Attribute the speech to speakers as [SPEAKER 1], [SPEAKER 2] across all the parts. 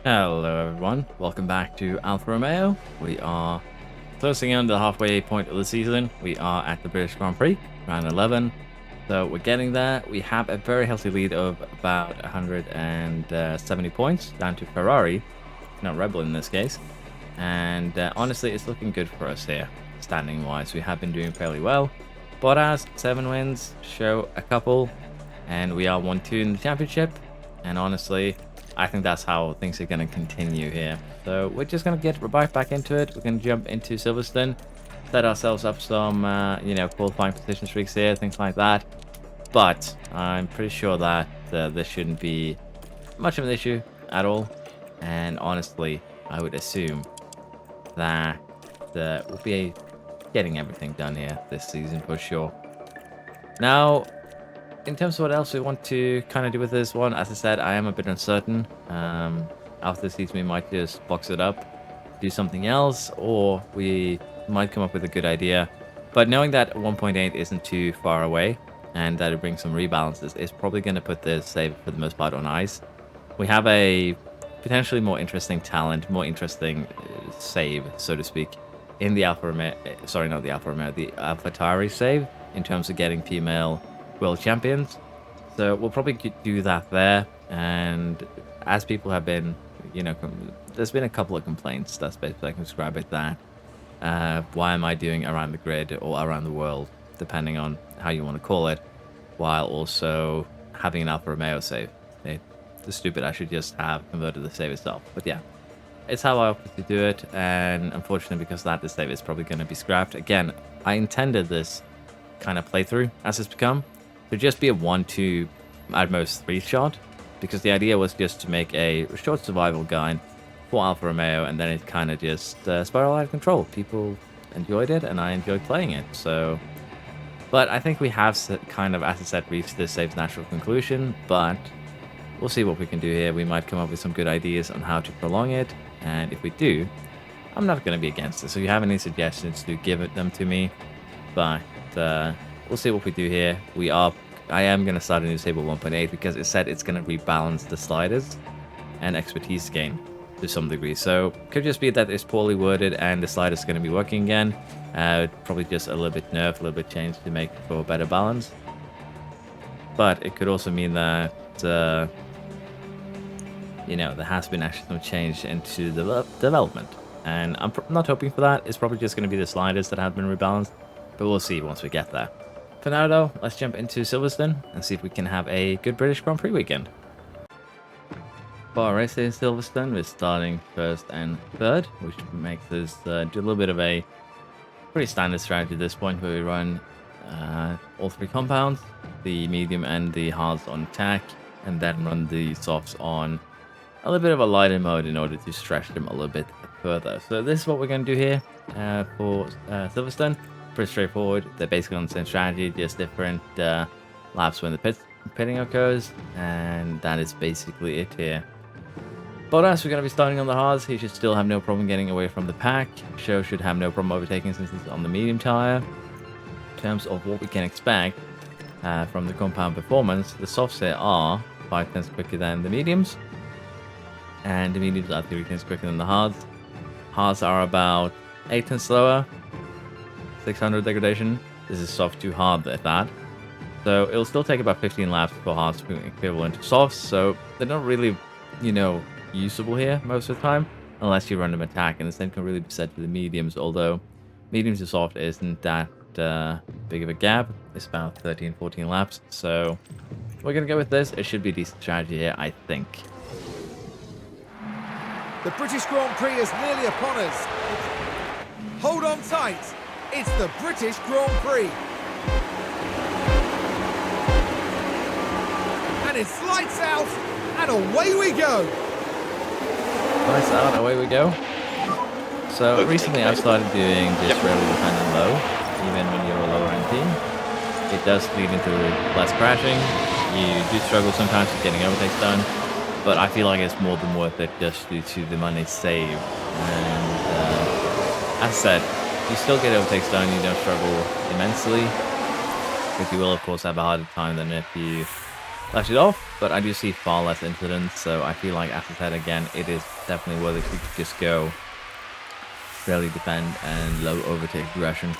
[SPEAKER 1] Hello everyone, welcome back to Alfa Romeo. We are closing in on the halfway point of the season. We are at the British Grand Prix, round 11. So we're getting there. We have a very healthy lead of about 170 points down to Ferrari, not Red Bull in this case. And honestly, it's looking good for us here, standing wise. We have been doing fairly well. Bottas, 7 wins, show a couple, and we are 1-2 in the championship. And honestly, I think that's how things are going to continue here. So we're just going to get right back into it. We're going to jump into Silverstone, set ourselves up some, qualifying position streaks here, things like that. But I'm pretty sure that this shouldn't be much of an issue at all. And honestly, I would assume that we'll be getting everything done here this season for sure. Now, in terms of what else we want to kind of do with this one, as I said, I am a bit uncertain. After this season, we might just box it up, do something else, or we might come up with a good idea. But knowing that 1.8 isn't too far away, and that it brings some rebalances, is probably going to put this save for the most part on ice. We have a potentially more interesting talent, more interesting save, so to speak, in the Alfa Romeo, sorry, not the Alfa Romeo, the AlphaTauri save, in terms of getting female world champions. So we'll probably do that there. And as people have been, there's been a couple of complaints, that's basically I can describe it, that why am I doing around the grid or around the world, depending on how you want to call it, while also having an Alfa Romeo save. It's stupid, I should just have converted the save itself. But yeah, it's how I opted to do it, and unfortunately because of that, the save is probably going to be scrapped. Again, I intended this kind of playthrough, as it's become, to just be a 1-2, at most 3 shot, because the idea was just to make a short survival guide for Alfa Romeo, and then it kind of just spiraled out of control. People enjoyed it, and I enjoyed playing it. So, but I think we have kind of, as I said, reached this save's natural conclusion, but we'll see what we can do here. We might come up with some good ideas on how to prolong it, and if we do, I'm not going to be against it. So if you have any suggestions, do give them to me, but we'll see what we do here. I am going to start a new table 1.8 because it said it's going to rebalance the sliders and expertise gain to some degree. So could just be that it's poorly worded and the sliders going to be working again. Probably just a little bit nerfed, a little bit changed to make for better balance. But it could also mean that there has been actually some change into the development. And I'm not hoping for that. It's probably just going to be the sliders that have been rebalanced. But we'll see once we get there. For now, though, let's jump into Silverstone and see if we can have a good British Grand Prix weekend. For our race in Silverstone, we're starting first and third, which makes us do a little bit of a pretty standard strategy at this point, where we run all 3 compounds, the medium and the hards on attack, and then run the softs on a little bit of a lighter mode in order to stretch them a little bit further. So this is what we're going to do here for Silverstone. Pretty straightforward. They're basically on the same strategy, just different laps when the pitting occurs, and that is basically it here. Bottas, we're going to be starting on the hards. He should still have no problem getting away from the pack. Show should have no problem overtaking since he's on the medium tire. In terms of what we can expect from the compound performance, the softs here are 5 tenths quicker than the mediums, and the mediums are 3 tenths quicker than the hards. Hards are about 8 tenths slower, 600 degradation. This is soft to hard at that. So it'll still take about 15 laps for hards to be equivalent to softs. So they're not really, usable here most of the time, unless you run them attack. And the same can really be said for the mediums, although mediums to soft isn't that big of a gap. It's about 13, 14 laps. So we're going to go with this. It should be a decent strategy here, I think.
[SPEAKER 2] The British Grand Prix is nearly upon us. Hold on tight. It's the British Grand Prix. And it's lights out, and away we go.
[SPEAKER 1] Lights out, away we go. So recently I've started doing this rarely dependent low, even when you're a lower end team. It does lead into less crashing. You do struggle sometimes with getting overtakes done, but I feel like it's more than worth it just due to the money saved. And as I said, you still get overtakes done, you don't struggle immensely, but you will of course have a harder time than if you flash it off, but I do see far less incidents, so I feel like after that again, it is definitely worth it to just go barely defend and low overtake aggression.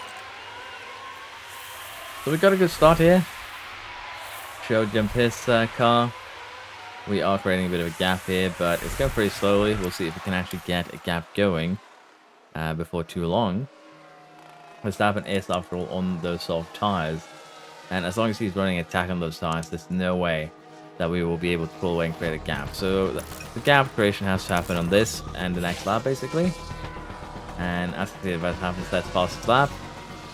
[SPEAKER 1] So we got a good start here. Show jump his car. We are creating a bit of a gap here, but it's going pretty slowly. We'll see if we can actually get a gap going before too long. Verstappen is, after all, on those soft tires. And as long as he's running attack on those tires, there's no way that we will be able to pull away and create a gap. So the gap creation has to happen on this and the next lap, basically. And as you see, if that happens, that's fastest lap.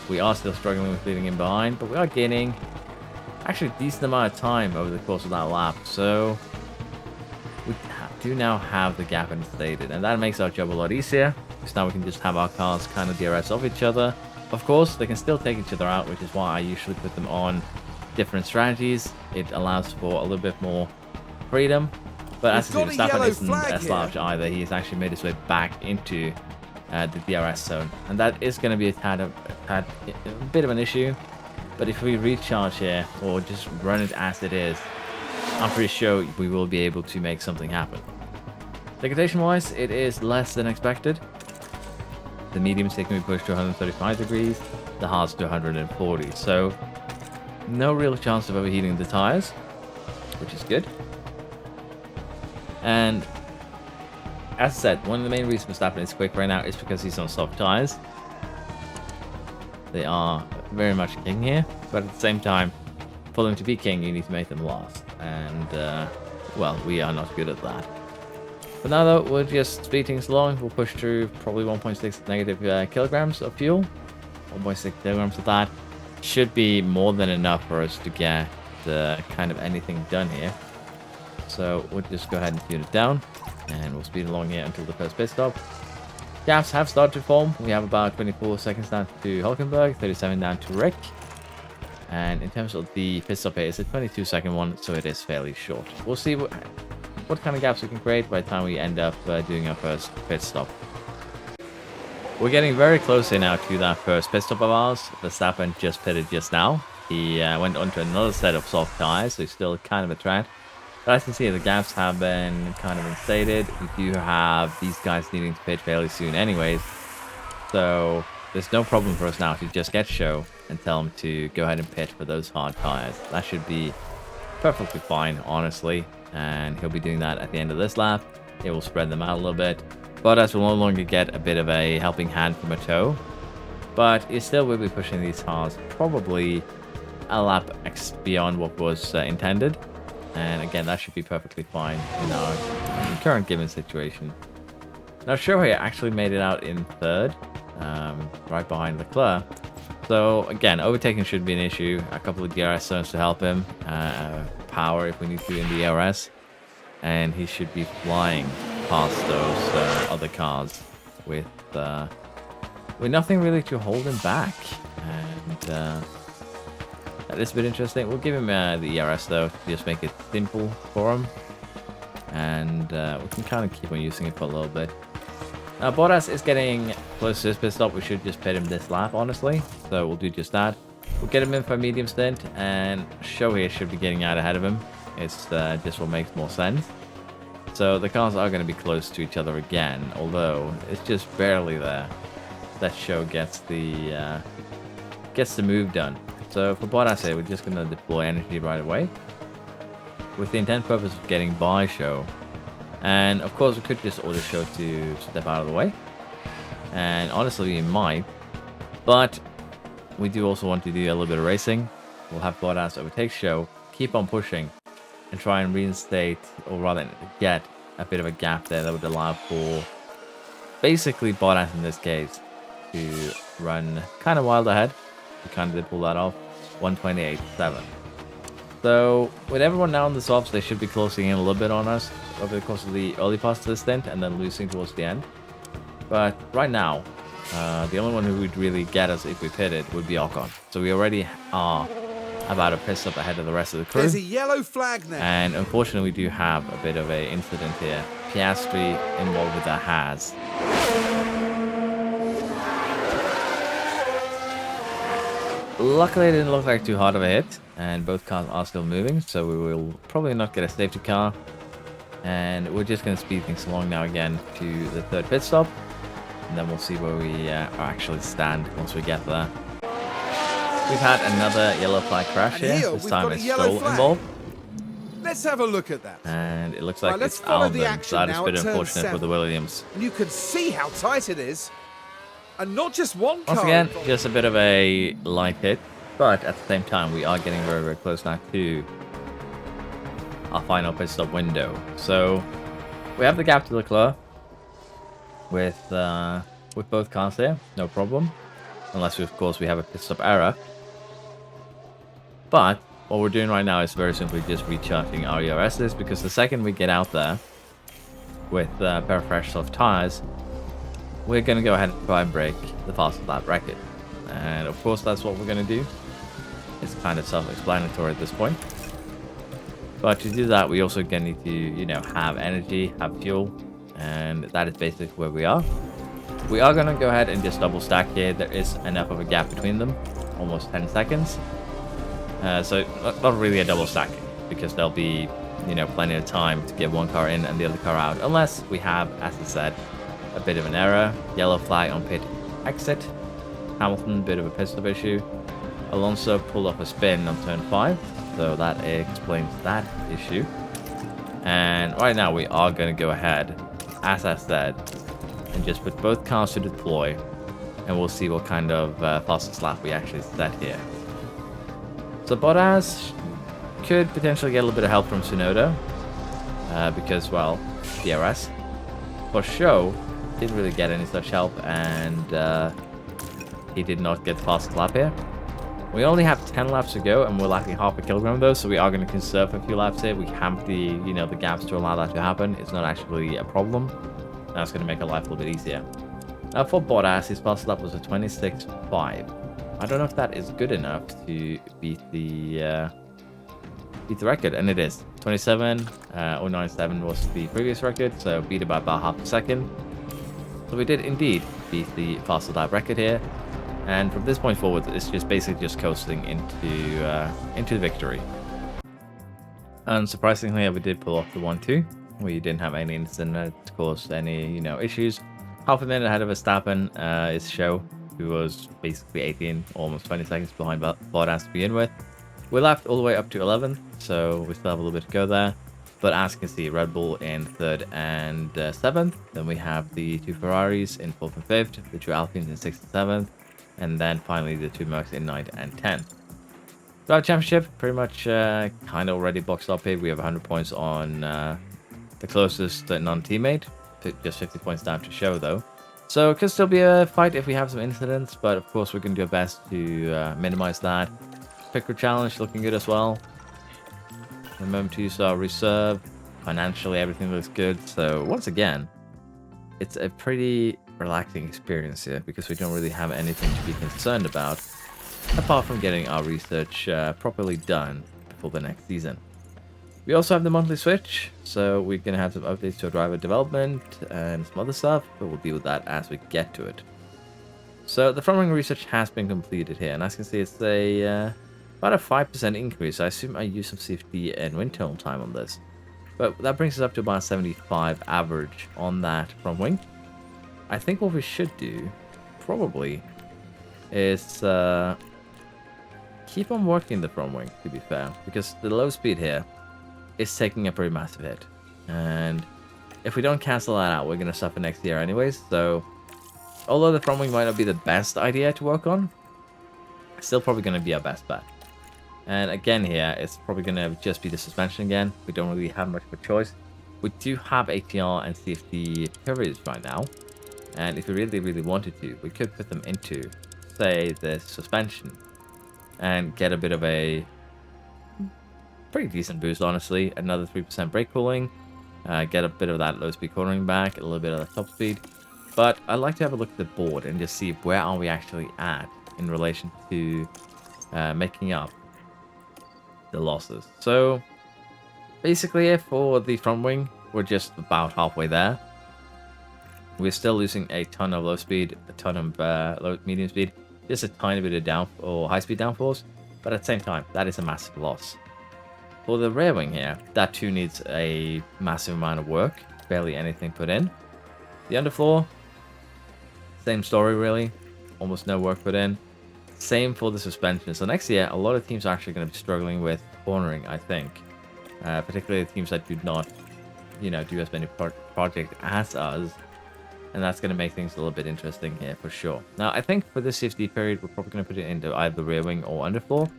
[SPEAKER 1] We are still struggling with leading in behind, but we are gaining actually a decent amount of time over the course of that lap. So we do now have the gap instated, and that makes our job a lot easier, because now we can just have our cars kind of DRS off each other. Of course, they can still take each other out, which is why I usually put them on different strategies. It allows for a little bit more freedom. But as you see, Verstappen isn't a slouch either. He's actually made his way back into the DRS zone. And that is going to be a bit of an issue. But if we recharge here, or just run it as it is, I'm pretty sure we will be able to make something happen. Degradation-wise, it is less than expected. The medium is taking me pushed to 135 degrees, the hards to 140. So no real chance of overheating the tires, which is good. And as I said, one of the main reasons Verstappen is quick right now is because he's on soft tires. They are very much king here, but at the same time, for them to be king, you need to make them last. And, well, we are not good at that. But now though, we're just speed things along. We'll push through probably 1.6 negative kilograms of fuel. 1.6 kilograms of that should be more than enough for us to get kind of anything done here. So we'll just go ahead and tune it down, and we'll speed along here until the first pit stop. Gaps have started to form. We have about 24 seconds down to Hulkenberg, 37 down to Rick. And in terms of the pit stop here, it's a 22-second one, so it is fairly short. We'll see what kind of gaps we can create by the time we end up doing our first pit stop. We're getting very close here now to that first pit stop of ours. Verstappen just pitted just now. He went onto another set of soft tires, so he's still kind of a threat. But as you can see, the gaps have been kind of instated. We do have these guys needing to pit fairly soon anyways. So there's no problem for us now to just get show and tell him to go ahead and pit for those hard tires. That should be perfectly fine, honestly. And he'll be doing that at the end of this lap. It will spread them out a little bit. Bottas will no longer get a bit of a helping hand from a toe. But he still will be pushing these cars probably a lap beyond what was intended. And again, that should be perfectly fine in our current given situation. Now, Shohei actually made it out in third, right behind Leclerc. So again, overtaking should be an issue. A couple of DRS zones to help him. Power if we need to in the DRS. And he should be flying past those other cars with nothing really to hold him back. And that is a bit interesting. We'll give him the ERS though, to just make it simple for him. And we can kind of keep on using it for a little bit. Now Bottas is getting close to his pit stop. We should just pit him this lap, honestly. So we'll do just that. We'll get him in for a medium stint, and Show here should be getting out ahead of him. It's just what makes more sense. So the cars are going to be close to each other again, although it's just barely there that Show gets the move done. So for Bottas here, we're just going to deploy energy right away, with the intent purpose of getting by Show. And of course, we could just order Show to step out of the way. And honestly, we might. But we do also want to do a little bit of racing. We'll have Bottas overtake Show, keep on pushing, and try and reinstate, or rather get a bit of a gap there that would allow for basically Bottas in this case to run kind of wild ahead. We kind of did pull that off. 128.7. So with everyone now on the softs, they should be closing in a little bit on us over the course of the early parts of the stint, and then losing towards the end. But right now, the only one who would really get us if we pitted would be Ocon. So we already are about a pit stop ahead of the rest of the crew.
[SPEAKER 2] There's a yellow flag now.
[SPEAKER 1] And unfortunately, we do have a bit of an incident here. Piastri involved with that has. Luckily, it didn't look like too hard of a hit, and both cars are still moving, so we will probably not get a safety car. And we're just going to speed things along now again to the third pit stop, and then we'll see where we actually stand once we get there. We've had another yellow flag crash
[SPEAKER 2] And
[SPEAKER 1] here. This time it's Stroll involved.
[SPEAKER 2] Let's have a look at that.
[SPEAKER 1] And it looks like
[SPEAKER 2] Let's
[SPEAKER 1] it's
[SPEAKER 2] follow
[SPEAKER 1] Albon,
[SPEAKER 2] the action
[SPEAKER 1] so that is a
[SPEAKER 2] now
[SPEAKER 1] bit
[SPEAKER 2] at turn
[SPEAKER 1] unfortunate
[SPEAKER 2] 7.
[SPEAKER 1] for the Williams.
[SPEAKER 2] And you can see how tight it is. And not just one car.
[SPEAKER 1] Once again,
[SPEAKER 2] involved.
[SPEAKER 1] just a bit of a light hit, but at the same time, we are getting very, very close now to our final pit stop window. So we have the gap to Leclerc with both cars here, no problem, unless of course we have a pit stop error. But what we're doing right now is very simply just recharging our ERSs, because the second we get out there with a pair of fresh soft tires, we're going to go ahead and try and break the fastest lap record. And of course that's what we're going to do. It's kind of self-explanatory at this point. But to do that, we also going to need to, you know, have energy, have fuel, and that is basically where we are. We are going to go ahead and just double stack here. There is enough of a gap between them, almost 10 seconds. So not really a double stacking, because there'll be, you know, plenty of time to get one car in and the other car out, unless we have, as I said, a bit of an error. Yellow flag on pit exit. Hamilton, bit of a pit stop issue. Alonso pulled off a spin on turn 5, so that explains that issue. And right now we are going to go ahead, as I said, and just put both cars to deploy, and we'll see what kind of fastest lap we actually set here. So Bottas could potentially get a little bit of help from Tsunoda, because, well, DRS. For show, didn't really get any such help, and he did not get the fastest lap here. We only have 10 laps to go, and we're lacking half a kilogram though, so we are going to conserve a few laps here. We have the, you know, the gaps to allow that to happen. It's not actually a problem. That's going to make our life a little bit easier. Now for Bottas, his fastest lap was a 26.5. I don't know if that is good enough to beat the record, and it is. 27.097 was the previous record, so beat it by about half a second. So we did indeed beat the fastest lap record here. And from this point forward, it's just basically just coasting into victory. Unsurprisingly, we did pull off the 1-2. We didn't have any incident that caused any, you know, issues. Half a minute ahead of Verstappen is Show, who was basically 18, almost 20 seconds behind Bottas to begin with. We lapped all the way up to 11th, so we still have a little bit to go there. But as you can see, Red Bull in 3rd and 7th. Then we have the 2 Ferraris in 4th and 5th, the 2 Alpines in 6th and 7th. And then finally the 2 Mercs in 9th and 10th. Drive Championship pretty much kind of already boxed up here. We have 100 points on the closest non-teammate. Just 50 points down to Show though. So it could still be a fight if we have some incidents, but of course we're going to do our best to minimize that. Picker challenge looking good as well. Remember to use our reserve. Financially everything looks good. So once again, it's a pretty relaxing experience here, because we don't really have anything to be concerned about apart from getting our research properly done before the next season. We also have the monthly switch, so we're going to have some updates to our driver development and some other stuff, but we'll deal with that as we get to it. So the front wing research has been completed here, and as you can see, it's about a 5% increase. I assume I used some safety and wind tunnel time on this, but that brings us up to about 75 average on that front wing. I think what we should do, probably, is keep on working the front wing, to be fair, because the low speed here is taking a pretty massive hit. And if we don't cancel that out, we're going to suffer next year anyways. So, although the front wing might not be the best idea to work on, it's still probably going to be our best bet. And again here, it's probably going to just be the suspension again. We don't really have much of a choice. We do have ATR and CFD periods right now. And if we really, really wanted to, we could put them into, say, the suspension and get a bit of a pretty decent boost, honestly. Another 3% brake cooling, get a bit of that low speed cornering back, a little bit of the top speed. But I'd like to have a look at the board and just see where are we actually at in relation to making up the losses. So basically, for the front wing, we're just about halfway there. We're still losing a ton of low speed, a ton of medium speed, just a tiny bit of down or high-speed downforce, but at the same time, that is a massive loss. For the rear wing here, that too needs a massive amount of work, barely anything put in. The underfloor, same story really, almost no work put in. Same for the suspension. So next year, a lot of teams are actually going to be struggling with cornering, I think. Particularly the teams that do not, do as many projects as us. And that's going to make things a little bit interesting here for sure. Now, I think for this safety period, we're probably going to put it into either rear wing or underfloor.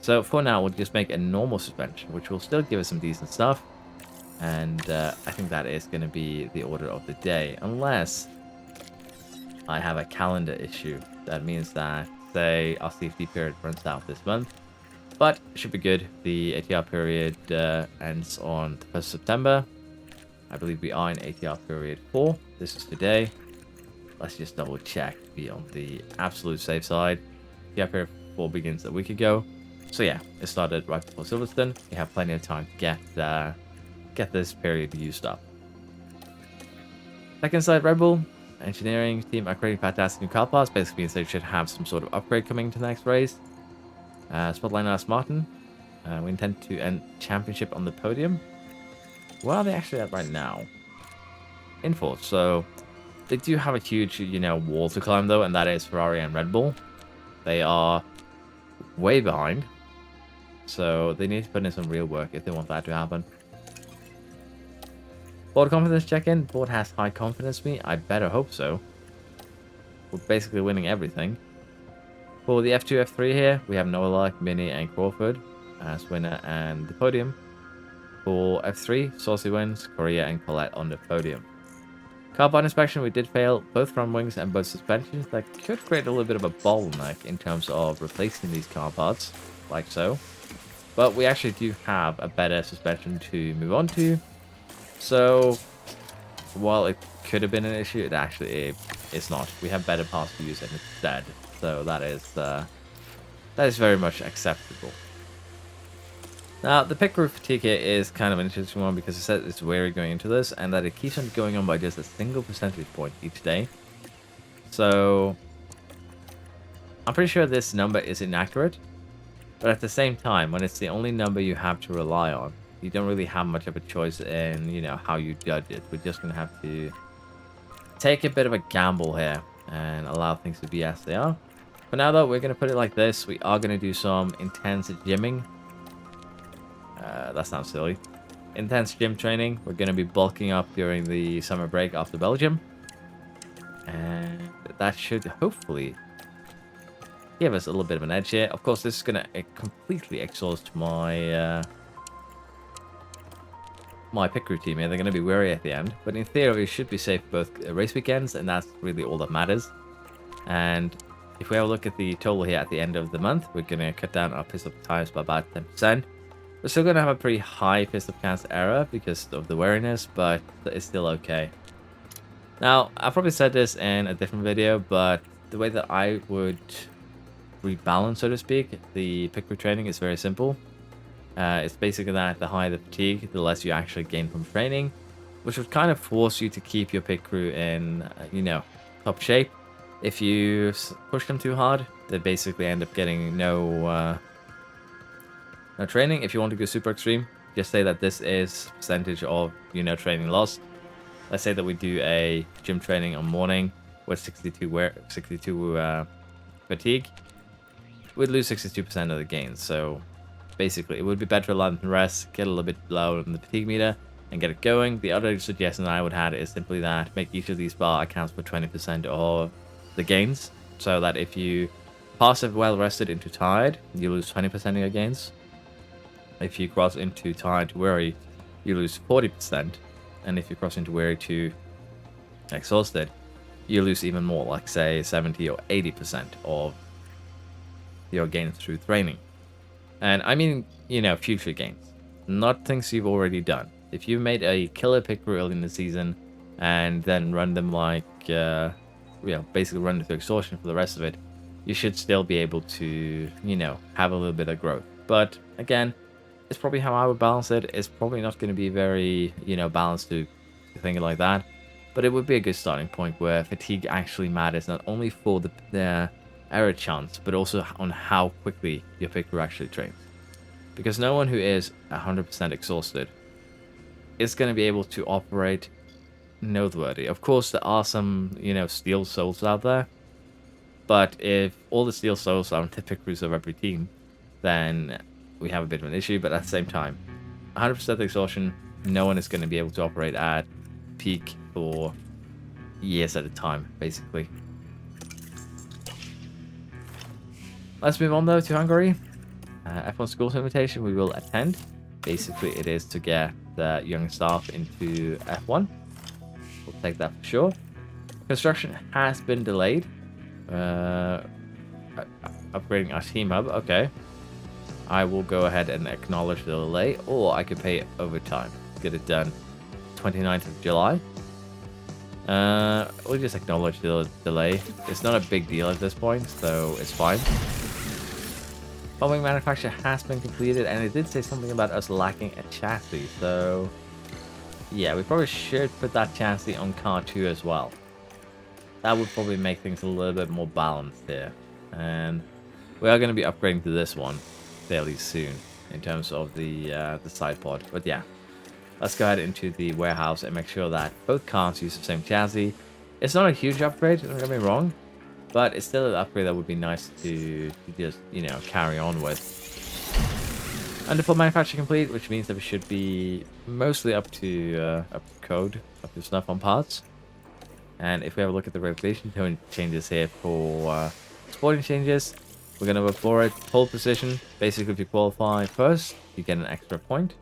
[SPEAKER 1] So for now, we'll just make a normal suspension, which will still give us some decent stuff. And I think that is going to be the order of the day. Unless I have a calendar issue. That means that, say, our safety period runs out this month. But it should be good. The ATR period ends on the 1st of September. I believe we are in ATR period 4. This is today. Let's just double check. Be on the absolute safe side. ATR period 4 begins a week ago. So yeah, it started right before Silverstone. You have plenty of time to get this period used up. Second side, Red Bull engineering team are creating fantastic new car parts. Basically means they should have some sort of upgrade coming to the next race. Spotlight Aston Martin. We intend to end championship on the podium. Where are they actually at right now? In fourth. So they do have a huge, wall to climb though, and that is Ferrari and Red Bull. They are way behind. So they need to put in some real work if they want that to happen. Board confidence check-in. Board has high confidence in me. I better hope so. We're basically winning everything. For the F2, F3 here, we have Noah Luck, Mini, and Crawford as winner and the podium. For F3, Saucy wins, Korea and Colette on the podium. Car part inspection, we did fail both front wings and both suspensions. That could create a little bit of a bottleneck in terms of replacing these car parts, like so. But we actually do have a better suspension to move on to. So, while it could have been an issue, it actually is not. We have better parts to use instead. So that is very much acceptable. Now, the pit crew fatigue here is kind of an interesting one because it says it's wary going into this and that it keeps on going on by just a single percentage point each day. So, I'm pretty sure this number is inaccurate. But at the same time, when it's the only number you have to rely on, you don't really have much of a choice in, how you judge it. We're just going to have to take a bit of a gamble here and allow things to be as they are. For now, though, we're going to put it like this. We are going to do some intense gymming. That sounds silly. Intense gym training. We're going to be bulking up during the summer break after Belgium. And that should hopefully give us a little bit of an edge here. Of course, this is going to completely exhaust my my pit crew team here. They're going to be wary at the end. But in theory, we should be safe both race weekends, and that's really all that matters. And if we have a look at the total here at the end of the month, we're going to cut down our pit stop times by about 10%. We're still going to have a pretty high pit stop chance error because of the wariness, but it's still okay. Now, I probably said this in a different video, but the way that I would rebalance, so to speak, the pit crew training is very simple. It's basically that the higher the fatigue, the less you actually gain from training, which would kind of force you to keep your pit crew in, top shape. If you push them too hard, they basically end up getting no training. If you want to go super extreme, just say that this is percentage of, training lost. Let's say that we do a gym training on morning with 62 fatigue. We'd lose 62% of the gains. So basically, it would be better to allow them to rest, get a little bit low on the fatigue meter, and get it going. The other suggestion I would have is simply that make each of these bar accounts for 20% of the gains, so that if you pass it well rested into tired, you lose 20% of your gains. If you cross into tired to weary, you lose 40%, and if you cross into weary to exhausted, you lose even more, like say 70 or 80% of your gains through training. And I mean, future gains, not things you've already done. If you made a killer pick early in the season and then run them like, basically run them to exhaustion for the rest of it, you should still be able to, have a little bit of growth. But again, it's probably how I would balance it. It's probably not going to be very, balanced to think like that. But it would be a good starting point where fatigue actually matters, not only for the error chance, but also on how quickly your pit crew actually trains. Because no one who is 100% exhausted is going to be able to operate noteworthy. Of course, there are some, steel souls out there. But if all the steel souls are on the pit crews of every team, then we have a bit of an issue. But at the same time, 100% exhaustion, no one is going to be able to operate at peak for years at a time, basically. Let's move on, though, to Hungary. F1 Schools invitation we will attend. Basically, it is to get the young staff into F1. We'll take that for sure. Construction has been delayed. Upgrading our team hub. Okay. I will go ahead and acknowledge the delay, or I could pay overtime. Get it done 29th of July. We'll just acknowledge the delay. It's not a big deal at this point, so it's fine. Following manufacture has been completed, and it did say something about us lacking a chassis, so yeah, we probably should put that chassis on car 2 as well. That would probably make things a little bit more balanced here, and we are going to be upgrading to this one fairly soon in terms of the side pod. But yeah, let's go ahead into the warehouse and make sure that both cars use the same chassis. It's not a huge upgrade, don't get me wrong, but it's still an upgrade that would be nice to just, carry on with. Under full manufacture complete, which means that we should be mostly up to code, up to snuff on parts. And if we have a look at the reputation tone changes here for sporting changes, we're going to look for it. Pole position, basically if you qualify first, you get an extra point.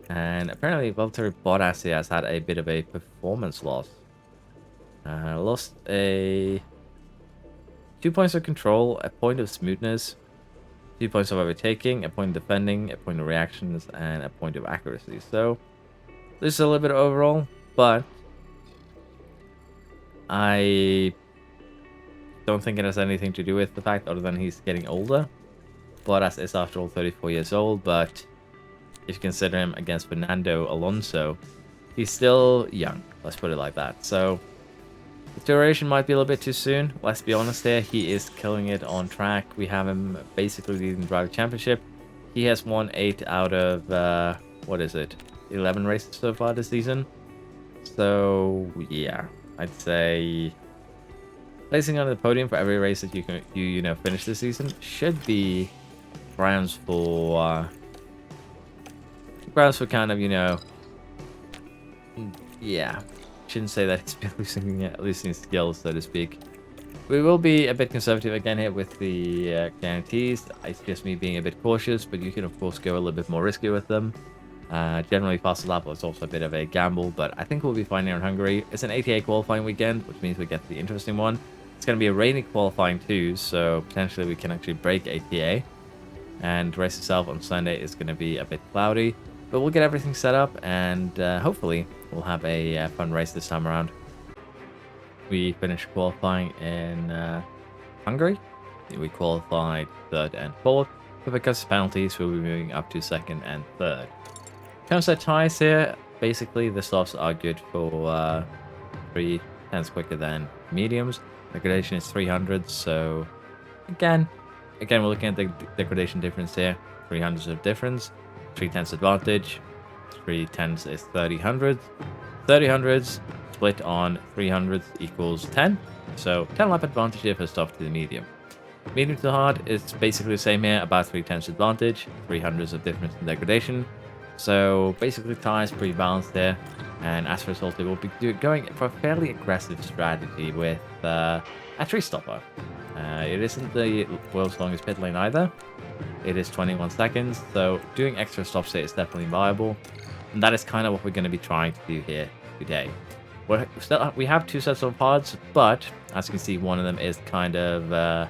[SPEAKER 1] And apparently Valtteri Bottas here has had a bit of a performance loss. Lost 2 points of control, a point of smoothness, 2 points of overtaking, a point of defending, a point of reactions, and a point of accuracy. So this is a little bit overall, but I don't think it has anything to do with the fact other than he's getting older. Bottas is after all 34 years old, but if you consider him against Fernando Alonso, he's still young, let's put it like that. So the duration might be a little bit too soon. Let's be honest here, he is killing it on track. We have him basically leading the driver championship. He has won 8 out of 11 races so far this season. So yeah, I'd say placing on the podium for every race that you finish this season should be grounds for kind of, yeah, shouldn't say that he's been losing skills, so to speak. We will be a bit conservative again here with the guarantees. It's just me being a bit cautious, but you can of course go a little bit more risky with them. Generally fast lap is also a bit of a gamble, but I think we'll be fine here in Hungary. It's an ATA qualifying weekend, which means we get the interesting one. It's going to be a rainy qualifying too, so potentially we can actually break ATA. And the race itself on Sunday is going to be a bit cloudy, but we'll get everything set up, and hopefully we'll have a fun race this time around. We finished qualifying in Hungary. We qualified 3rd and 4th, but because of penalties, we'll be moving up to 2nd and 3rd. In terms of ties here, basically the softs are good for 3 tenths quicker than mediums. Degradation is 300, so again we're looking at the degradation difference here. 300s of difference, 3 tenths advantage, 3 tenths is 30 hundredths split on 300s equals 10, so 10 lap advantage here for soft to the medium. Medium to hard is basically the same here, about 3 tenths advantage, 300s of difference in degradation. So basically tires pretty balanced there, and as a result, we'll be going for a fairly aggressive strategy with a tree stopper. It isn't the world's longest pit lane either. It is 21 seconds, so doing extra stops here is definitely viable, and that is kind of what we're going to be trying to do here today. We have 2 sets of pods, but as you can see, one of them is kind of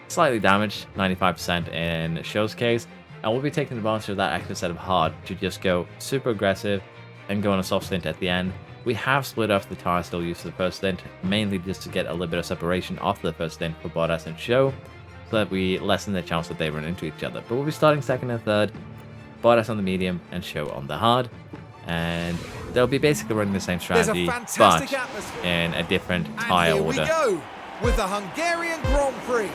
[SPEAKER 1] slightly damaged, 95% in Show's case. And we'll be taking advantage of that extra set of hard to just go super aggressive and go on a soft stint at the end. We have split off the tires still used for the first stint, mainly just to get a little bit of separation off the first stint for Bottas and Show, so that we lessen the chance that they run into each other. But we'll be starting 2nd and 3rd, Bottas on the medium and Show on the hard. And they'll be basically running the same strategy, but in a different tire order.
[SPEAKER 2] with the Hungarian Grand Prix.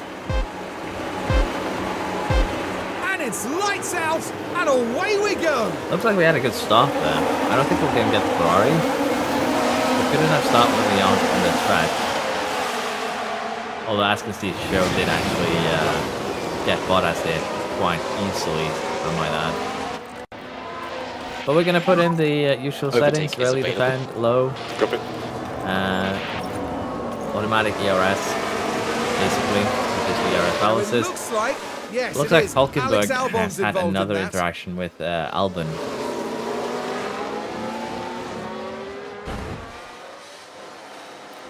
[SPEAKER 2] And it's lights out, and away we go.
[SPEAKER 1] Looks like we had a good start there. I don't think we're going to get the Ferrari. But good enough start when we are on the track. Although, as you can see, Show did actually get Bottas here quite easily, something like that. But we're going to put in the usual settings, rally defend, low, automatic ERS, basically, just the ERS balances. Looks like Hulkenberg has had another interaction with Albon.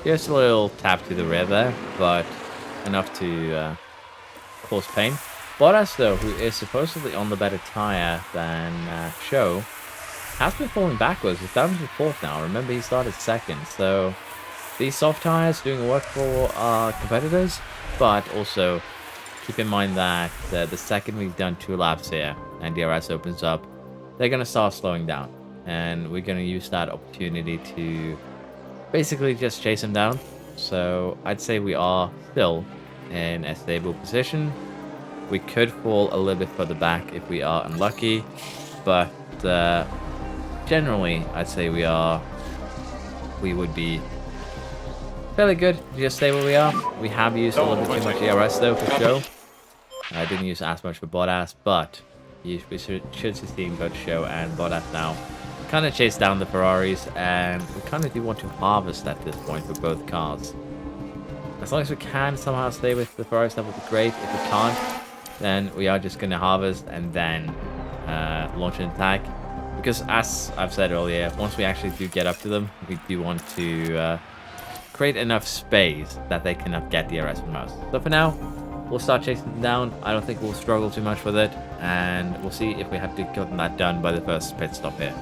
[SPEAKER 1] Just a little tap to the rear there, but enough to cause pain. Bottas, though, who is supposedly on the better tyre than Show, has been falling backwards. He's down to fourth now. Remember, he started second, so these soft tyres doing work for our competitors, but also keep in mind that the second we've done 2 laps here and DRS opens up, they're going to start slowing down, and we're going to use that opportunity to basically just chase them down. So I'd say we are still in a stable position. We could fall a little bit further back if we are unlucky, but generally I'd say we would be fairly good to just stay where we are. We have used a little bit too much ERS though for Show. I didn't use as much for Bottas, but we should be seeing both Show and Bottas now kind of chase down the Ferraris, and we kind of do want to harvest at this point for both cars. As long as we can somehow stay with the Ferraris, that would be great. If we can't, then we are just going to harvest and then launch an attack. Because as I've said earlier, once we actually do get up to them, we do want to create enough space that they cannot get DRS from us. So for now, we'll start chasing them down. I don't think we'll struggle too much with it, and we'll see if we have to get that done by the first pit stop here.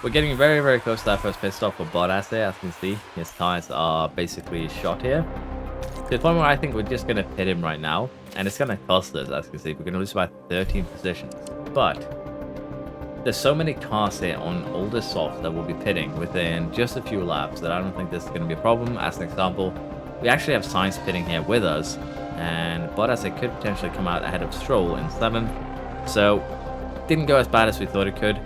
[SPEAKER 1] We're getting very, very close to that first pit stop for Bottas there. As you can see, his tyres are basically shot here. To the point where I think we're just going to pit him right now, and it's going to cost us, as you can see. We're going to lose about 13 positions. But there's so many cars here on all the softs that will be pitting within just a few laps that I don't think this is going to be a problem. As an example, we actually have Sainz pitting here with us, and Bottas it could potentially come out ahead of Stroll in 7th. So, didn't go as bad as we thought it could.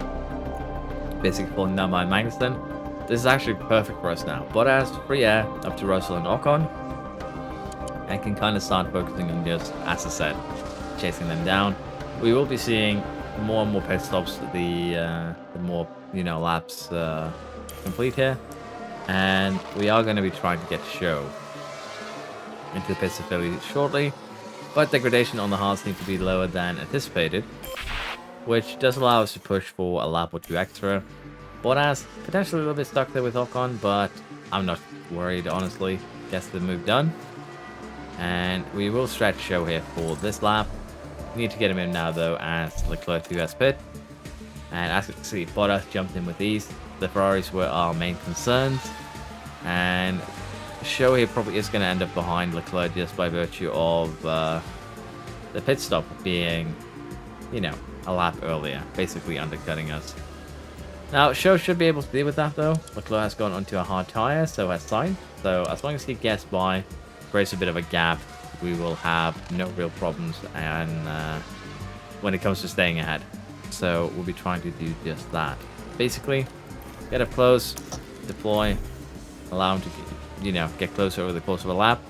[SPEAKER 1] Basically falling down by Magnussen. This is actually perfect for us now. Bottas, free air up to Russell and Ocon, and can kind of start focusing on just, as I said, chasing them down. We will be seeing more and more pit stops the more laps complete here, and we are going to be trying to get Show into the pits fairly shortly, but degradation on the hards need to be lower than anticipated, which does allow us to push for a lap or 2 extra. Bottas potentially a little bit stuck there with Ocon, but I'm not worried, honestly. Gets the move done, and we will stretch Show here for this lap. We need to get him in now though, as Leclerc who has pit, and as you can see, Bottas jumped in with ease. The Ferraris were our main concerns, and Show here probably is going to end up behind Leclerc just by virtue of the pit stop being, a lap earlier, basically undercutting us. Now, Show should be able to deal with that though. Leclerc has gone onto a hard tyre, so has Sainz. So as long as he gets by, creates a bit of a gap, we will have no real problems and when it comes to staying ahead. So we'll be trying to do just that. Basically, get up close, deploy, allow him to get closer over the course of a lap.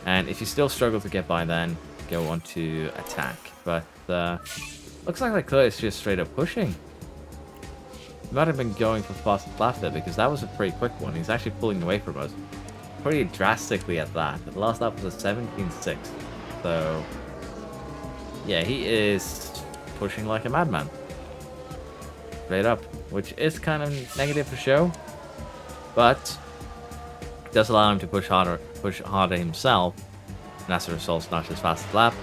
[SPEAKER 1] And if you still struggle to get by, then go on to attack. But looks like Leclerc is just straight up pushing. He might have been going for fastest lap there, because that was a pretty quick one. He's actually pulling away from us pretty drastically at that. The last lap was a 17.6. So yeah, he is pushing like a madman. Straight up, which is kind of negative for Show, but it does allow him to push harder himself, and as a result, not his fastest lap.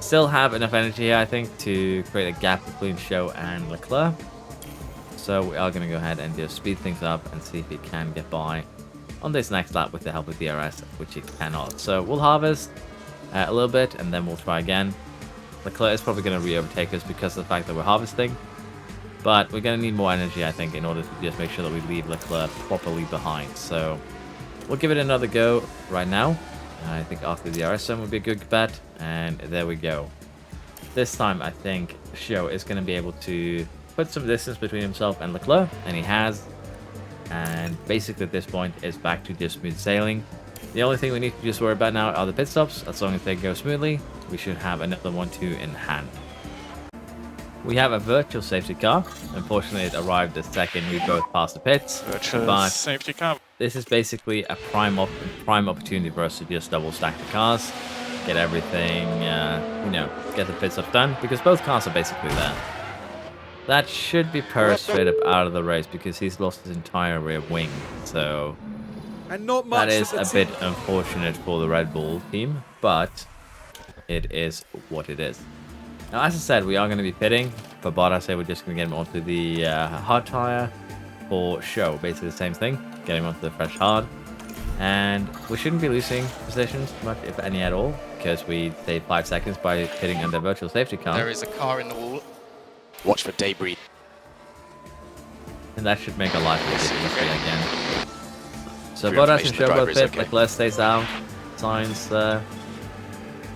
[SPEAKER 1] Still have enough energy here, I think, to create a gap between Show and Leclerc. So we are going to go ahead and just speed things up and see if he can get by on this next lap with the help of DRS, which he cannot. So we'll harvest a little bit, and then we'll try again. Leclerc is probably going to re-overtake us because of the fact that we're harvesting, but we're going to need more energy, I think, in order to just make sure that we leave Leclerc properly behind. So we'll give it another go right now. I think after the RS zone would be a good bet, and there we go. This time, I think Show is going to be able to put some distance between himself and Leclerc, and he has. And basically at this point, it's back to just smooth sailing. The only thing we need to just worry about now are the pit stops. As long as they go smoothly, we should have another 1-2 in hand. We have a virtual safety car. Unfortunately, it arrived the second we both passed the pits.
[SPEAKER 3] Virtual safety car.
[SPEAKER 1] This is basically a prime opportunity for us to just double stack the cars, get everything, get the pit stop done, because both cars are basically there. That should be Perez straight up out of the race because he's lost his entire rear wing. So
[SPEAKER 2] And not much
[SPEAKER 1] that is a bit unfortunate for the Red Bull team, but it is what it is. Now, as I said, we are going to be pitting. For Bottas, we're just going to get him onto the hard tire. For Show, basically the same thing. Get him onto the fresh hard. And we shouldn't be losing positions much, if any at all, because we save 5 seconds by pitting under virtual safety car.
[SPEAKER 3] There is a car in the wall. Watch for debris.
[SPEAKER 1] And that should make our life a little bit easier again. So Bottas and Show both pit, Leclerc stays out, Sainz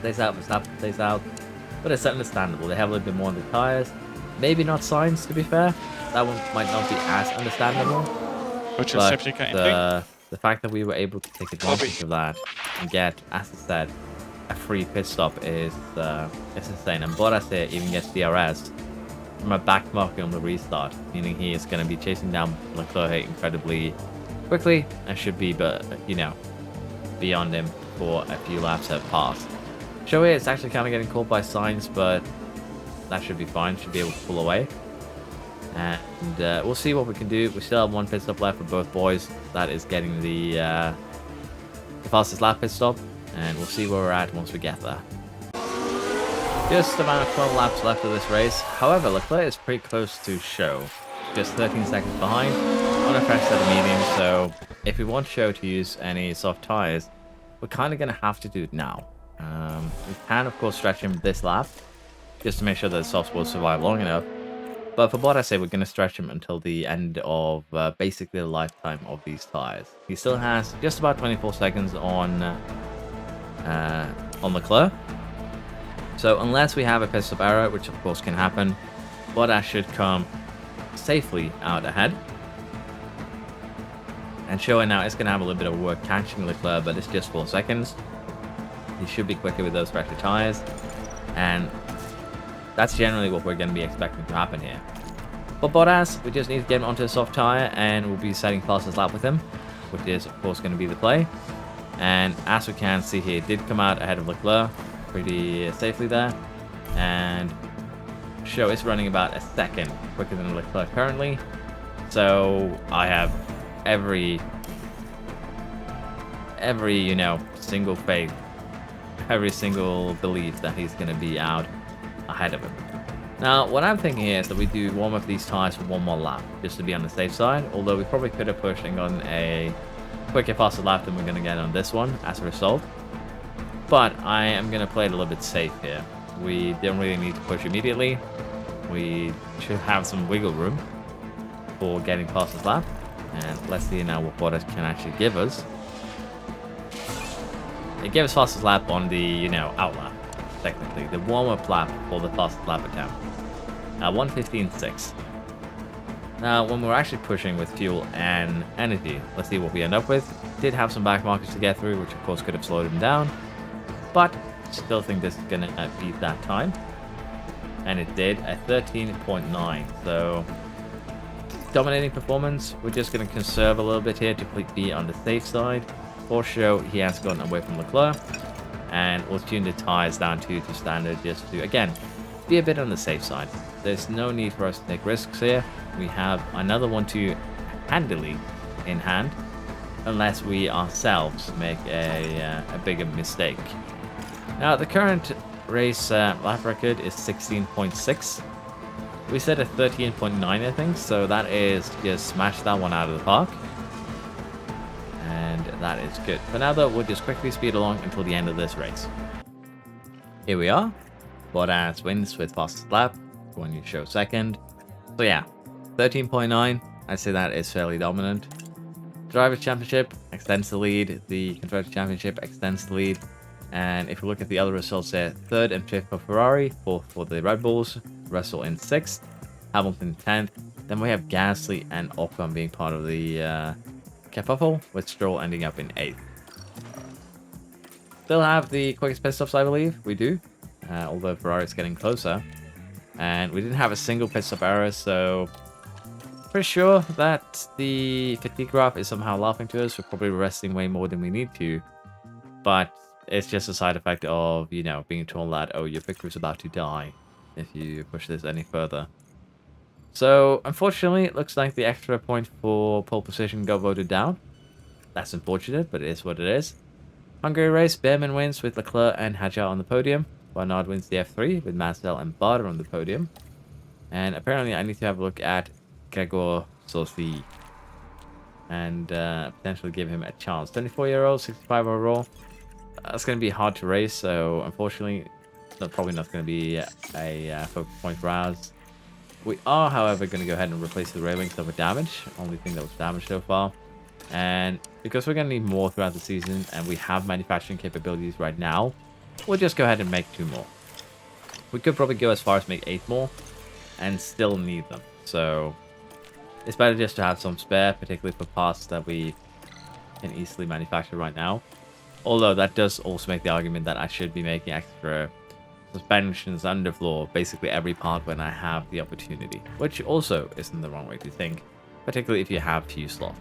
[SPEAKER 1] stays out, Verstappen stays out. But it's understandable, they have a little bit more on the tyres. Maybe not Sainz, to be fair. That one might not be as understandable. But the fact that we were able to take advantage of that and get, as I said, a free pit stop is insane. And Bottas there even gets DRS from a back marking on the restart, meaning he is going to be chasing down Leclerc incredibly quickly and should be, beyond him for a few laps have passed. Show here, it's actually kind of getting caught by Sainz, but that should be fine. Should be able to pull away. And we'll see what we can do. We still have one pit stop left for both boys. That is getting the fastest lap pit stop. And we'll see where we're at once we get there. Just about 12 laps left of this race. However, Leclerc is pretty close to Show. Just 13 seconds behind on a fresh set of mediums. So if we want Show to use any soft tires, we're kind of going to have to do it now. We can, of course, stretch him this lap just to make sure that the softs will survive long enough. But for Bottas, we're going to stretch him until the end of basically the lifetime of these tires. He still has just about 24 seconds on Leclerc. So unless we have a pit stop error, which of course can happen, Bottas should come safely out ahead. And showing now it's going to have a little bit of work catching Leclerc, but it's just 4 seconds. He should be quicker with those fresher tires. And that's generally what we're going to be expecting to happen here. For Bottas, we just need to get him onto a soft tire and we'll be setting fastest lap with him, which is of course going to be the play. And as we can see here, it did come out ahead of Leclerc pretty safely there. And Show is running about a second quicker than Leclerc currently. So I have every single faith, every single belief that he's going to be out ahead of him. Now, what I'm thinking here is that we do warm up these tires for one more lap, just to be on the safe side, although we probably could have pushed and gotten a quicker, faster lap than we're going to get on this one as a result. But I am going to play it a little bit safe here. We don't really need to push immediately. We should have some wiggle room for getting fastest lap. And let's see now what Bottas can actually give us. It gave us fastest lap on the, out lap, technically. The warm-up lap for the fastest lap attempt. 1:15.6. Now, when we're actually pushing with fuel and energy, let's see what we end up with. Did have some back markers to get through, which of course could have slowed him down. But still think this is going to beat that time. And it did, a 13.9. So, dominating performance. We're just going to conserve a little bit here to be on the safe side. For Show, he has gotten away from Leclerc. And we'll tune the tires down to standard just to, again, be a bit on the safe side. There's no need for us to take risks here. We have another 1-2 handily in hand, unless we ourselves make a bigger mistake. Now, the current race lap record is 16.6. We set a 13.9, I think, so that is just smash that one out of the park. And that is good. For now, though, we'll just quickly speed along until the end of this race. Here we are. Bottas wins with fastest lap. When you Show second. So yeah, 13.9. I'd say that is fairly dominant. Drivers' Championship extends the lead. The Constructors' Championship extends the lead. And if we look at the other results there, 3rd and 5th for Ferrari, 4th for the Red Bulls, Russell in 6th, Hamilton 10th. Then we have Gasly and Ocon being part of the kerfuffle, with Stroll ending up in 8th. Still have the quickest pit stops, I believe. We do, although Ferrari is getting closer. And we didn't have a single pit stop error, so pretty sure that the fatigue graph is somehow laughing to us. We're probably resting way more than we need to. But it's just a side effect of, you know, being told that, oh, your pit crew's about to die if you push this any further. So, unfortunately, it looks like the extra point for pole position got voted down. That's unfortunate, but it is what it is. Hungary race, Behrman wins with Leclerc and Hadjar on the podium. Barnard wins the F3 with Mansell and Barder on the podium. And apparently I need to have a look at Gregor Sosi and potentially give him a chance. 24-year-old, 65 overall. That's going to be hard to race, so unfortunately, that's probably not going to be a focus point for ours. We are, however, going to go ahead and replace the railings that were damaged. Only thing that was damaged so far. And because we're going to need more throughout the season, and we have manufacturing capabilities right now, we'll just go ahead and make 2 more. We could probably go as far as make 8 more, and still need them. So it's better just to have some spare, particularly for parts that we can easily manufacture right now. Although that does also make the argument that I should be making extra suspensions, underfloor, basically every part when I have the opportunity, which also isn't the wrong way to think, particularly if you have few slots.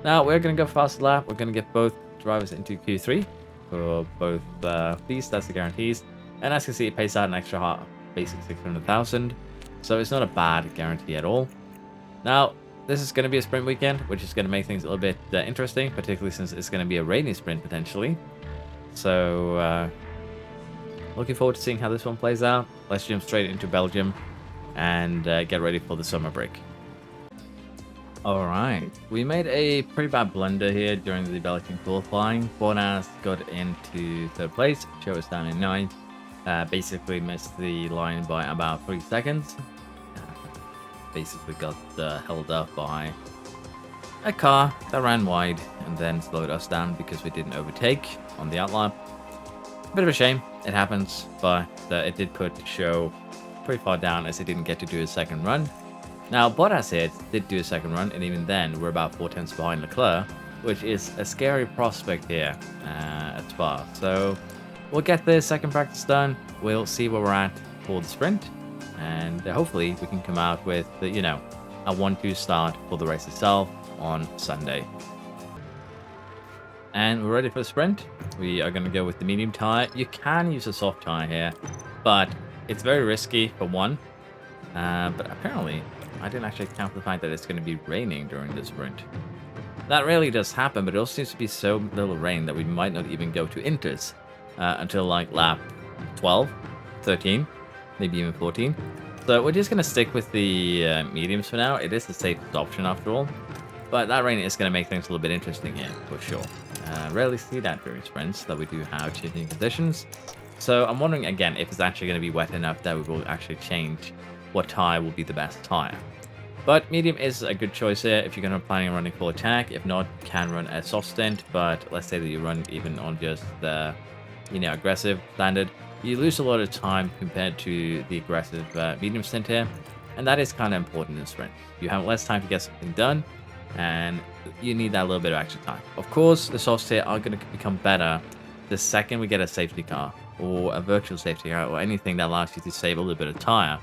[SPEAKER 1] Now we're going to go fast lap. We're going to get both drivers into Q3 for both these. That's the guarantees, and as you can see, it pays out an extra basic 600,000, so it's not a bad guarantee at all. Now this is going to be a sprint weekend, which is going to make things a little bit interesting, particularly since it's going to be a rainy sprint potentially. So looking forward to seeing how this one plays out. Let's jump straight into Belgium and get ready for the summer break. Alright, we made a pretty bad blunder here during the Belgian qualifying. Bottas got into 3rd place, Joe was down in 9th. Basically missed the line by about 3 seconds. Basically got held up by a car that ran wide and then slowed us down because we didn't overtake on the outlap. Bit of a shame, it happens, but it did put Show pretty far down as he didn't get to do his 2nd run. Now Bottas here did do a 2nd run, and even then we're about 4 tenths behind Leclerc, which is a scary prospect here at Spa. So we'll get the 2nd practice done, we'll see where we're at for the sprint, and hopefully we can come out with, you know, a 1-2 start for the race itself on Sunday. And we're ready for the sprint. We are going to go with the medium tire. You can use a soft tire here, but it's very risky for one. But apparently, I didn't actually count the fact that it's going to be raining during the sprint. That really does happen, but it also seems to be so little rain that we might not even go to inters until like lap 12, 13, maybe even 14. So we're just going to stick with the mediums for now. It is the safest option after all. But that rain is going to make things a little bit interesting here, for sure. Rarely see that during sprints, that we do have changing conditions. So I'm wondering again if it's actually going to be wet enough that we will actually change what tire will be the best tire. But medium is a good choice here if you're going to be planning on running full attack. If not, you can run a soft stint, but let's say that you run even on just the, you know, aggressive standard. You lose a lot of time compared to the aggressive medium stint here, and that is kind of important in sprint. You have less time to get something done, and you need that little bit of extra time. Of course, the softs here are going to become better the second we get a safety car, or a virtual safety car, or anything that allows you to save a little bit of tire,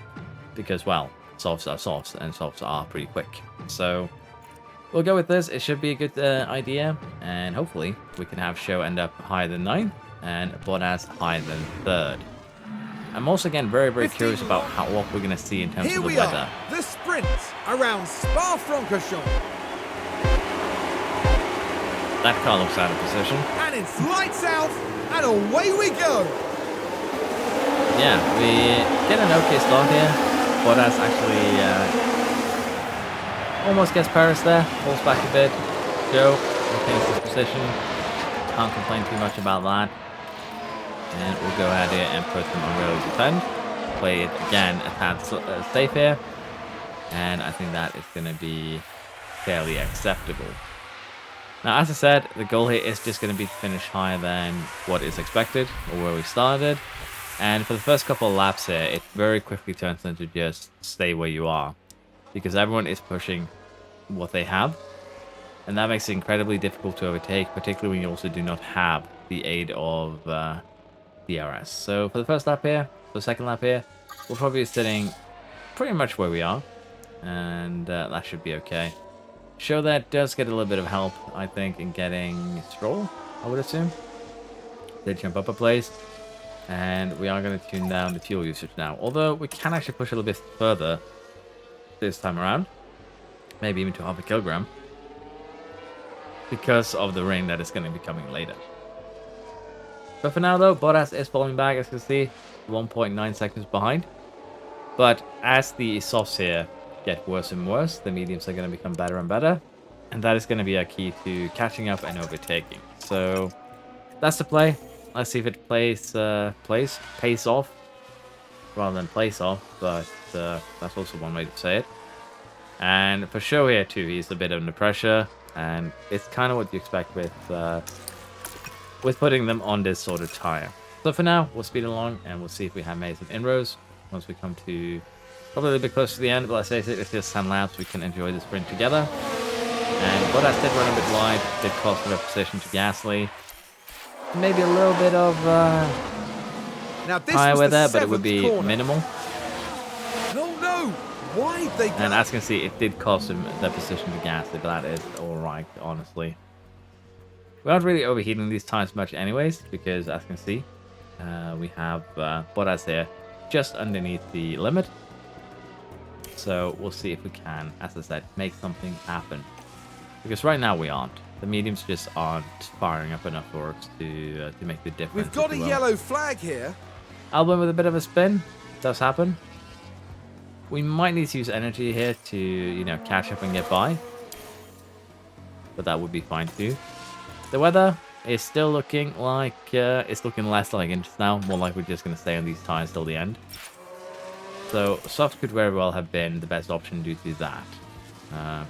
[SPEAKER 1] because, well, softs are softs, and softs are pretty quick. So we'll go with this. It should be a good idea, and hopefully we can have Show end up higher than 9th, and Bottas higher than 3rd. I'm also, again, very curious about what we're going to see in terms of the weather.
[SPEAKER 2] Here we are, the sprint around Spa-Francorchamps.
[SPEAKER 1] That car looks out of position.
[SPEAKER 2] And it's lights out, and away we go.
[SPEAKER 1] Yeah, we get an okay start here. Bottas actually almost gets Paris there, falls back a bit. Joe maintains his position. Can't complain too much about that. And we'll go ahead here and put them on really defend. Play it again a tad safe here. And I think that is going to be fairly acceptable. Now, as I said, the goal here is just going to be to finish higher than what is expected or where we started. And for the first couple of laps here, it very quickly turns into just stay where you are, because everyone is pushing what they have. And that makes it incredibly difficult to overtake, particularly when you also do not have the aid of DRS. So for the first lap here, for the second lap here, we'll probably be sitting pretty much where we are. And that should be okay. Show that does get a little bit of help, I think, in getting Stroll, I would assume. They jump up a place. And we are going to tune down the fuel usage now. Although we can actually push a little bit further this time around. Maybe even to half a kilogram. Because of the rain that is going to be coming later. But for now though, Bottas is falling back, as you can see. 1.9 seconds behind. But as the softs here get worse and worse, the mediums are going to become better and better. And that is going to be our key to catching up and overtaking. So that's the play. Let's see if it pays off rather than plays off, but that's also one way to say it. And for show here too, he's a bit under pressure, and it's kind of what you expect with putting them on this sort of tire. So for now, we'll speed along and we'll see if we have made some inroads once we come to probably a little bit closer to the end. But let's say it's just 10 laps, we can enjoy the sprint together. And Bottas did run a bit wide, did cost him a position to Gasly. Maybe a little bit of
[SPEAKER 2] now this
[SPEAKER 1] tire
[SPEAKER 2] was
[SPEAKER 1] wear
[SPEAKER 2] the
[SPEAKER 1] there, but it would
[SPEAKER 2] 7th
[SPEAKER 1] be
[SPEAKER 2] corner.
[SPEAKER 1] minimal.
[SPEAKER 2] No, why'd they go?
[SPEAKER 1] And as you can see, it did cost him the position to Gasly, but that is alright, honestly. We aren't really overheating these tires much anyways, because as you can see, we have Bottas here just underneath the limit. So we'll see if we can, as I said, make something happen. Because right now we aren't. The mediums just aren't firing up enough for us to make the difference.
[SPEAKER 2] We've got a yellow flag here.
[SPEAKER 1] Albon with a bit of a spin. Does happen. We might need to use energy here to, you know, catch up and get by. But that would be fine too. The weather is still looking like, it's looking less like inches now. More like we're just going to stay on these tires till the end. So soft could very well have been the best option due to that.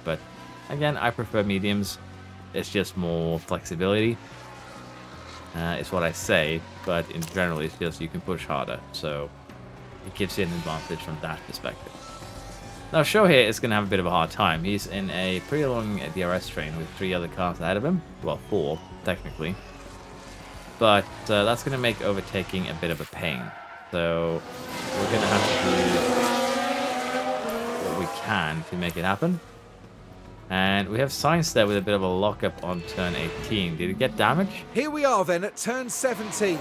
[SPEAKER 1] But again, I prefer mediums. It's just more flexibility. It's what I say, but in general, it's just you can push harder. So it gives you an advantage from that perspective. Now, Show here is going to have a bit of a hard time. He's in a pretty long DRS train with 3 other cars ahead of him. Well, 4, technically. But that's going to make overtaking a bit of a pain. So we're going to have to do what we can to make it happen. And we have Sainz there with a bit of a lockup on turn 18. Did it get damaged?
[SPEAKER 2] Here we are then at turn 17.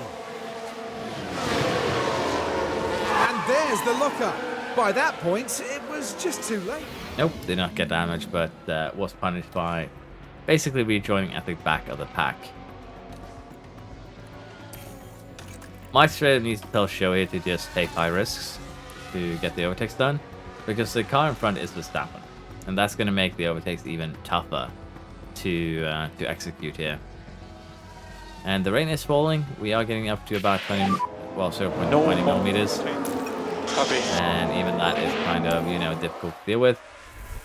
[SPEAKER 2] And there's the lockup. By that point, it was just too late.
[SPEAKER 1] Nope, did not get damaged, but was punished by basically rejoining at the back of the pack. My strategy needs to tell Show here to just take high risks to get the overtakes done, because the car in front is Verstappen. And that's going to make the overtakes even tougher to execute here. And the rain is falling. We are getting up to about 0.20 millimeters. And even that is kind of, you know, difficult to deal with.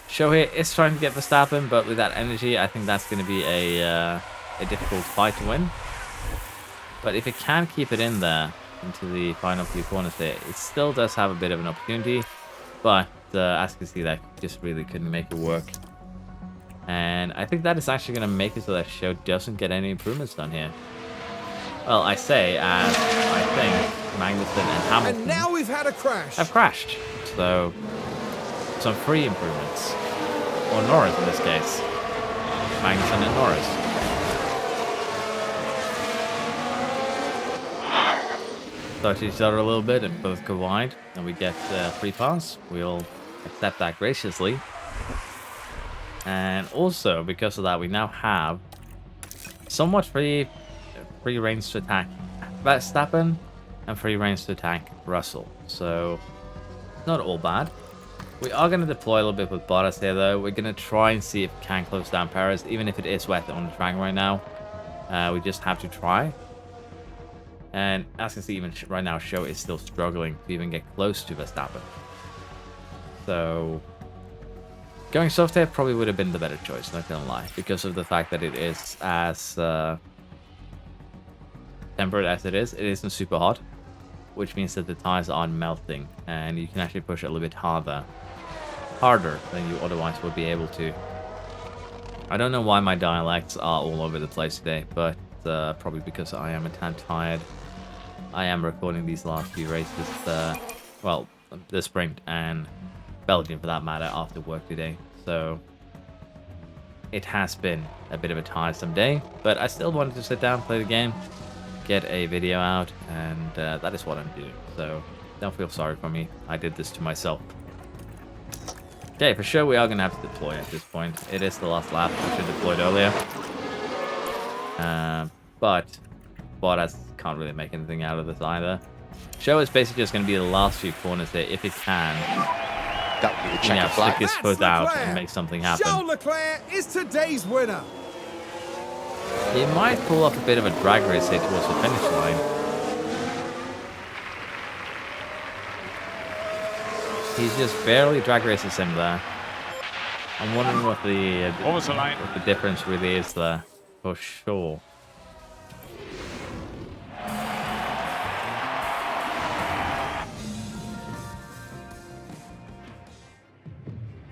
[SPEAKER 1] Show here is trying to get Verstappen, but with that energy, I think that's going to be a difficult fight to win. But if it can keep it in there into the final few corners there, it still does have a bit of an opportunity. But as you can see, that just really couldn't make it work. And I think that is actually going to make it so that Show doesn't get any improvements done here. Well, I say, as I think Magnussen and Hamilton
[SPEAKER 2] And now we've had a crash.
[SPEAKER 1] have crashed. So, some free improvements. Or Norris in this case. Magnussen and Norris. Touch each other a little bit and both go wide. And we get free pass. We'll accept that graciously. And also, because of that, we now have somewhat free reigns to attack Verstappen and free reigns to attack Russell. So, not all bad. We are going to deploy a little bit with Bottas here, though. We're going to try and see if we can close down Perez, even if it is wet on the track right now. We just have to try. And as you can see, even right now, Show is still struggling to even get close to Verstappen. So, Going soft here probably would have been the better choice, not gonna lie, because of the fact that it is as tempered as it isn't super hot, which means that the tires aren't melting, and you can actually push it a little bit harder than you otherwise would be able to. I don't know why my dialects are all over the place today, but probably because I am a tad tired. I am recording these last few races, well, the sprint and Belgium for that matter, after work today, so it has been a bit of a tiresome day, but I still wanted to sit down, play the game, get a video out, and that is what I'm doing, so don't feel sorry for me. I did this to myself. Okay, for sure we are going to have to deploy at this point. It is the last lap, which I deployed earlier. But Bottas can't really make anything out of this either. Show is basically just going to be the last few corners there, if it can.
[SPEAKER 3] That would be the checker flag.
[SPEAKER 1] Stick his foot out and make something happen.
[SPEAKER 2] Charles Leclerc is today's winner.
[SPEAKER 1] He might pull off a bit of a drag race here towards the finish line. He's just barely drag races him there. I'm wondering what the difference really is there, for sure.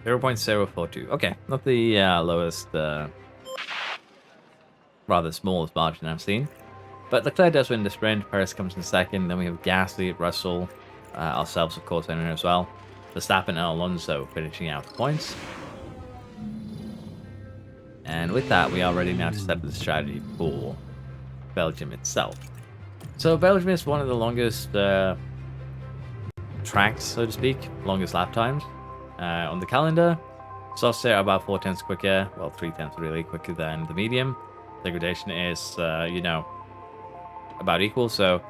[SPEAKER 1] .042. Okay, not the lowest, rather smallest margin I've seen. But Leclerc does win the sprint. Perez comes in second. Then we have Gasly, Russell, ourselves, of course, in there as well. Verstappen and Alonso finishing out the points. And with that, we are ready now to set the strategy for Belgium itself. So Belgium is one of the longest tracks, so to speak, longest lap times on the calendar. Softs are about 4/10 quicker, well 3/10 really quicker than the medium. Degradation is, you know, about equal. So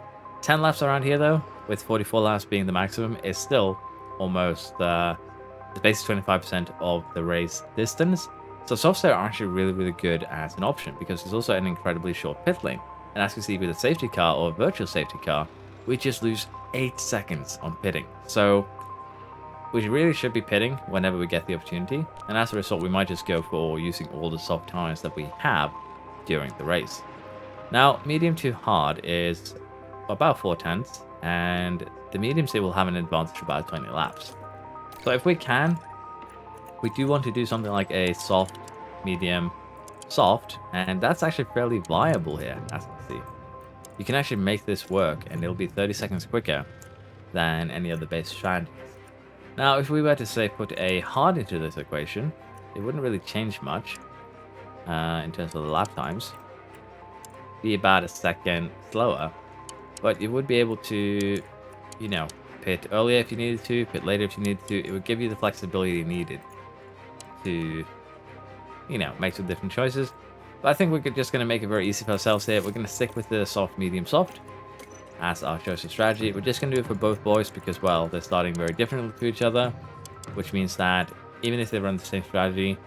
[SPEAKER 1] 10 laps around here though, with 44 laps being the maximum, is still almost it's basically 25% of the race distance. So softs are actually really good as an option, because it's also an incredibly short pit lane. And as you see with a safety car or a virtual safety car, we just lose 8 seconds on pitting. So we really should be pitting whenever we get the opportunity. And as a result, we might just go for using all the soft tires that we have during the race. Now, medium to hard is about 4/10, and the mediums here will have an advantage of about 20 laps. So if we can, we do want to do something like a soft, medium, soft, and that's actually fairly viable here, as you can see. You can actually make this work, and it'll be 30 seconds quicker than any other base strategies. Now, if we were to, say, put a hard into this equation, it wouldn't really change much in terms of the lap times. Be about a second slower, but you would be able to, you know, pit earlier if you needed to, pit later if you needed to. It would give you the flexibility you needed to, you know, make some different choices. But I think we're just going to make it very easy for ourselves here. We're going to stick with the soft, medium, soft as our choice of strategy. We're just going to do it for both boys because, well, they're starting very differently to each other, which means that even if they run the same strategy,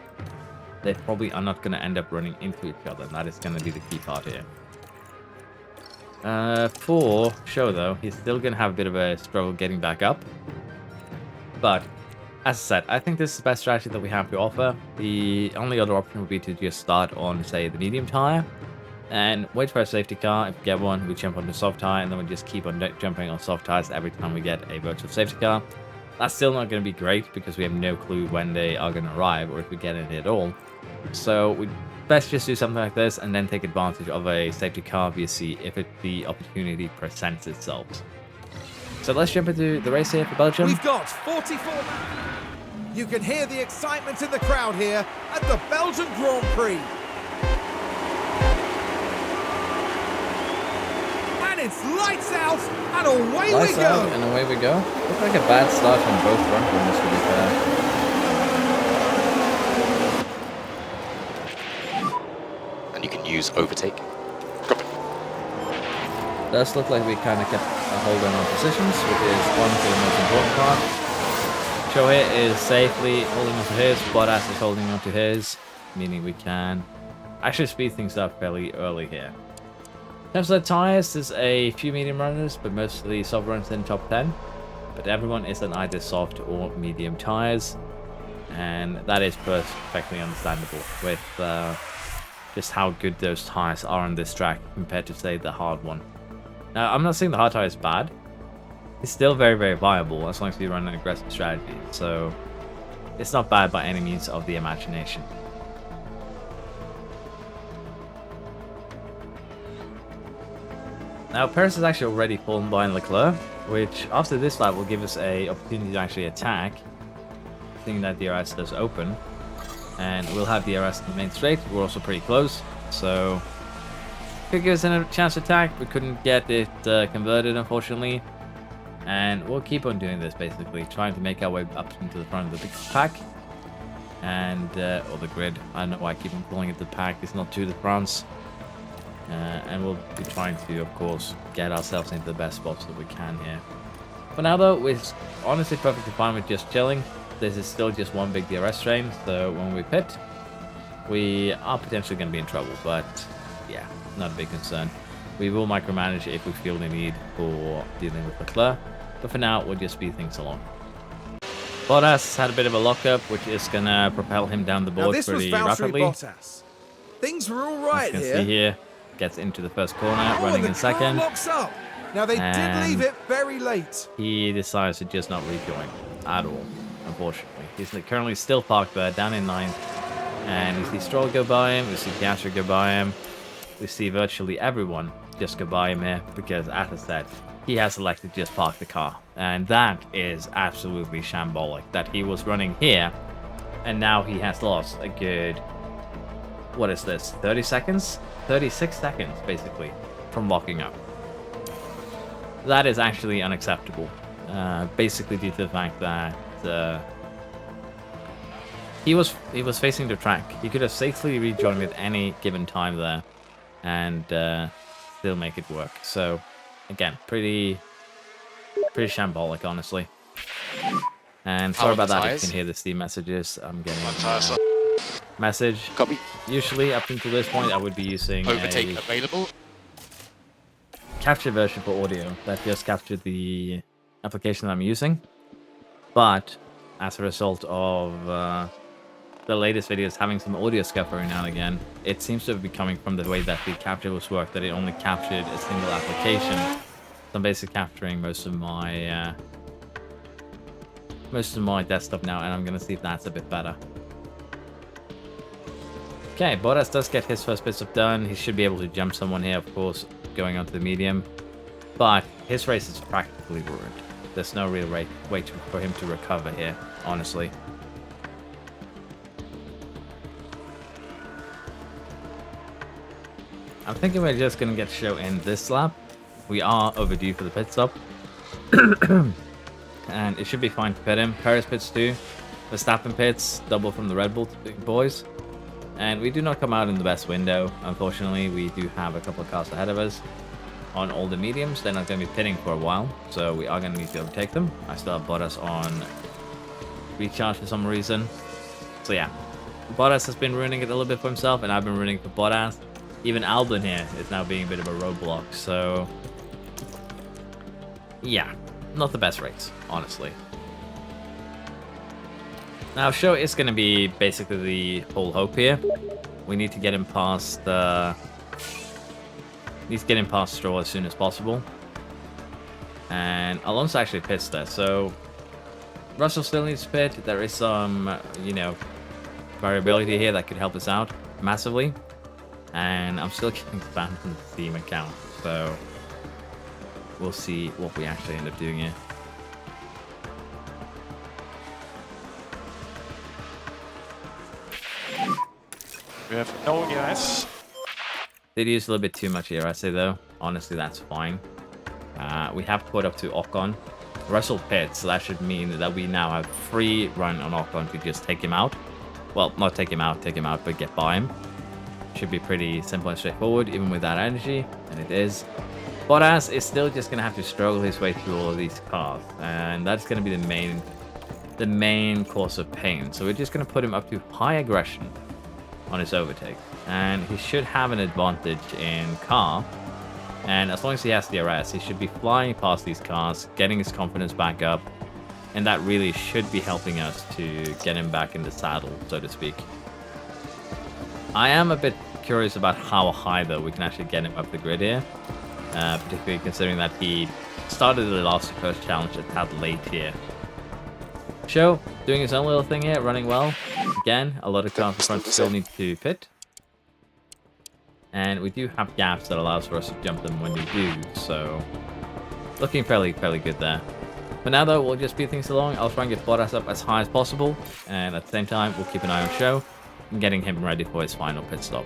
[SPEAKER 1] they probably are not going to end up running into each other, and that is going to be the key part here. For Show, though, he's still going to have a bit of a struggle getting back up. But, as I said, I think this is the best strategy that we have to offer. The only other option would be to just start on, say, the medium tire, and wait for a safety car. If we get one, we jump on the soft tire, and then we just keep on jumping on soft tires every time we get a virtual safety car. That's still not going to be great, because we have no clue when they are going to arrive, or if we get any at all. So we best just do something like this, and then take advantage of a safety car VSC if the opportunity presents itself. So let's jump into the race here for Belgium.
[SPEAKER 2] We've got 44. You can hear the excitement in the crowd here at the Belgian Grand Prix. And it's lights out, and away we go.
[SPEAKER 1] Out and away we go. Looks like a bad start on both front runners, to be fair.
[SPEAKER 3] And you can use overtake.
[SPEAKER 1] Does look like we kind of kept a hold on our positions, which is one of the most important part. Show here is safely holding on to his, Bottas is holding on to his, meaning we can actually speed things up fairly early here. In terms of the tyres, there's a few medium runners, but mostly soft runners in top 10. But everyone is on either soft or medium tyres. And that is perfectly understandable with just how good those tires are on this track compared to, say, the hard one. Now, I'm not saying the hard tire is bad. It's still very, very viable as long as you run an aggressive strategy. So it's not bad by any means of the imagination. Now, Perez has actually already fallen behind Leclerc, which after this lap will give us a opportunity to actually attack, seeing that DRS does open. And we'll have DRS in the main straight. We're also pretty close, so could give us a chance to attack. We couldn't get it converted, unfortunately. And we'll keep on doing this, basically, trying to make our way up into the front of the big pack. And, or the grid. I don't know why I keep on calling it the pack. It's not to the France. And we'll be trying to, of course, get ourselves into the best spots that we can here. For now, though, we're honestly perfectly fine with just chilling. This is still just one big DRS train, so when we pit, we are potentially going to be in trouble. But, yeah, not a big concern. We will micromanage if we feel the need for dealing with Leclerc. But for now, we'll just speed things along. Bottas had a bit of a lockup, which is going to propel him down the board pretty rapidly.
[SPEAKER 2] Bottas. Things were all right
[SPEAKER 1] here. As you can see here, gets into the first corner, running in second.
[SPEAKER 2] Locks up. Now they did leave it very late.
[SPEAKER 1] He decides to just not rejoin at all, unfortunately. He's currently still parked there, down in 9th. And we see Stroll go by him, we see Piastri go by him. We see virtually everyone just go by him here because, as I said, he has elected to just park the car. And that is absolutely shambolic, that he was running here and now he has lost a good, what is this, 30 seconds? 36 seconds, basically, from locking up. That is actually unacceptable, basically due to the fact that he was facing the track. He could have safely rejoined at any given time there and still make it work. So, again, pretty shambolic, honestly. And sorry about that if you can hear the Steam messages. I'm getting a message.
[SPEAKER 3] Copy.
[SPEAKER 1] Usually, up until this point, I would be using
[SPEAKER 3] Overtake available.
[SPEAKER 1] Capture version for audio that just captured the application that I'm using. But as a result of the latest videos having some audio scuffering now and again, it seems to be coming from the way that the capture was worked, that it only captured a single application. So I'm basically capturing most of my desktop now, and I'm gonna see if that's a bit better. Okay, Bottas does get his first bit of done. He should be able to jump someone here, of course, going onto the medium. But his race is practically ruined. There's no real way for him to recover here, honestly. I'm thinking we're just going to get show in this lap. We are overdue for the pit stop. And it should be fine to pit him. Perez pits too. Verstappen pits, double from the Red Bull boys. And we do not come out in the best window. Unfortunately, we do have a couple of cars ahead of us. On all the mediums, they're not going to be pitting for a while. So we are going to need to overtake them. I still have Bottas on recharge for some reason. So yeah, Bottas has been ruining it a little bit for himself, and I've been ruining it for Bottas. Even Albon here is now being a bit of a roadblock. So yeah, not the best race, honestly. Now, show is going to be basically the whole hope here. We need to get him past Stroll as soon as possible. And Alonso actually pits there, so Russell still needs to pit. There is some, variability here that could help us out massively. And I'm still getting spammed from the Steam account, so we'll see what we actually end up doing here.
[SPEAKER 4] We have no ERS.
[SPEAKER 1] Did use a little bit too much ERS though. Honestly, that's fine. We have caught up to Ocon. Russell pits, so that should mean that we now have free run on Ocon to just take him out. Well, not take him out, but get by him. Should be pretty simple and straightforward, even with that energy, and it is. Bottas is still just going to have to struggle his way through all of these cars, and that's going to be the main cause of pain. So we're just going to put him up to high aggression on his overtake, and he should have an advantage in car, and as long as he has DRS, he should be flying past these cars, getting his confidence back up, and that really should be helping us to get him back in the saddle, so to speak. I am a bit curious about how high, though, we can actually get him up the grid here, particularly considering that he started the last first challenge a tad late here. Show doing his own little thing here, running well. Again, a lot of cars in front still need to pit. And we do have gaps that allows for us to jump them when we do, so looking fairly good there. For now, though, we'll just speed things along. I'll try and get Bottas up as high as possible, and at the same time, we'll keep an eye on Show and getting him ready for his final pit stop.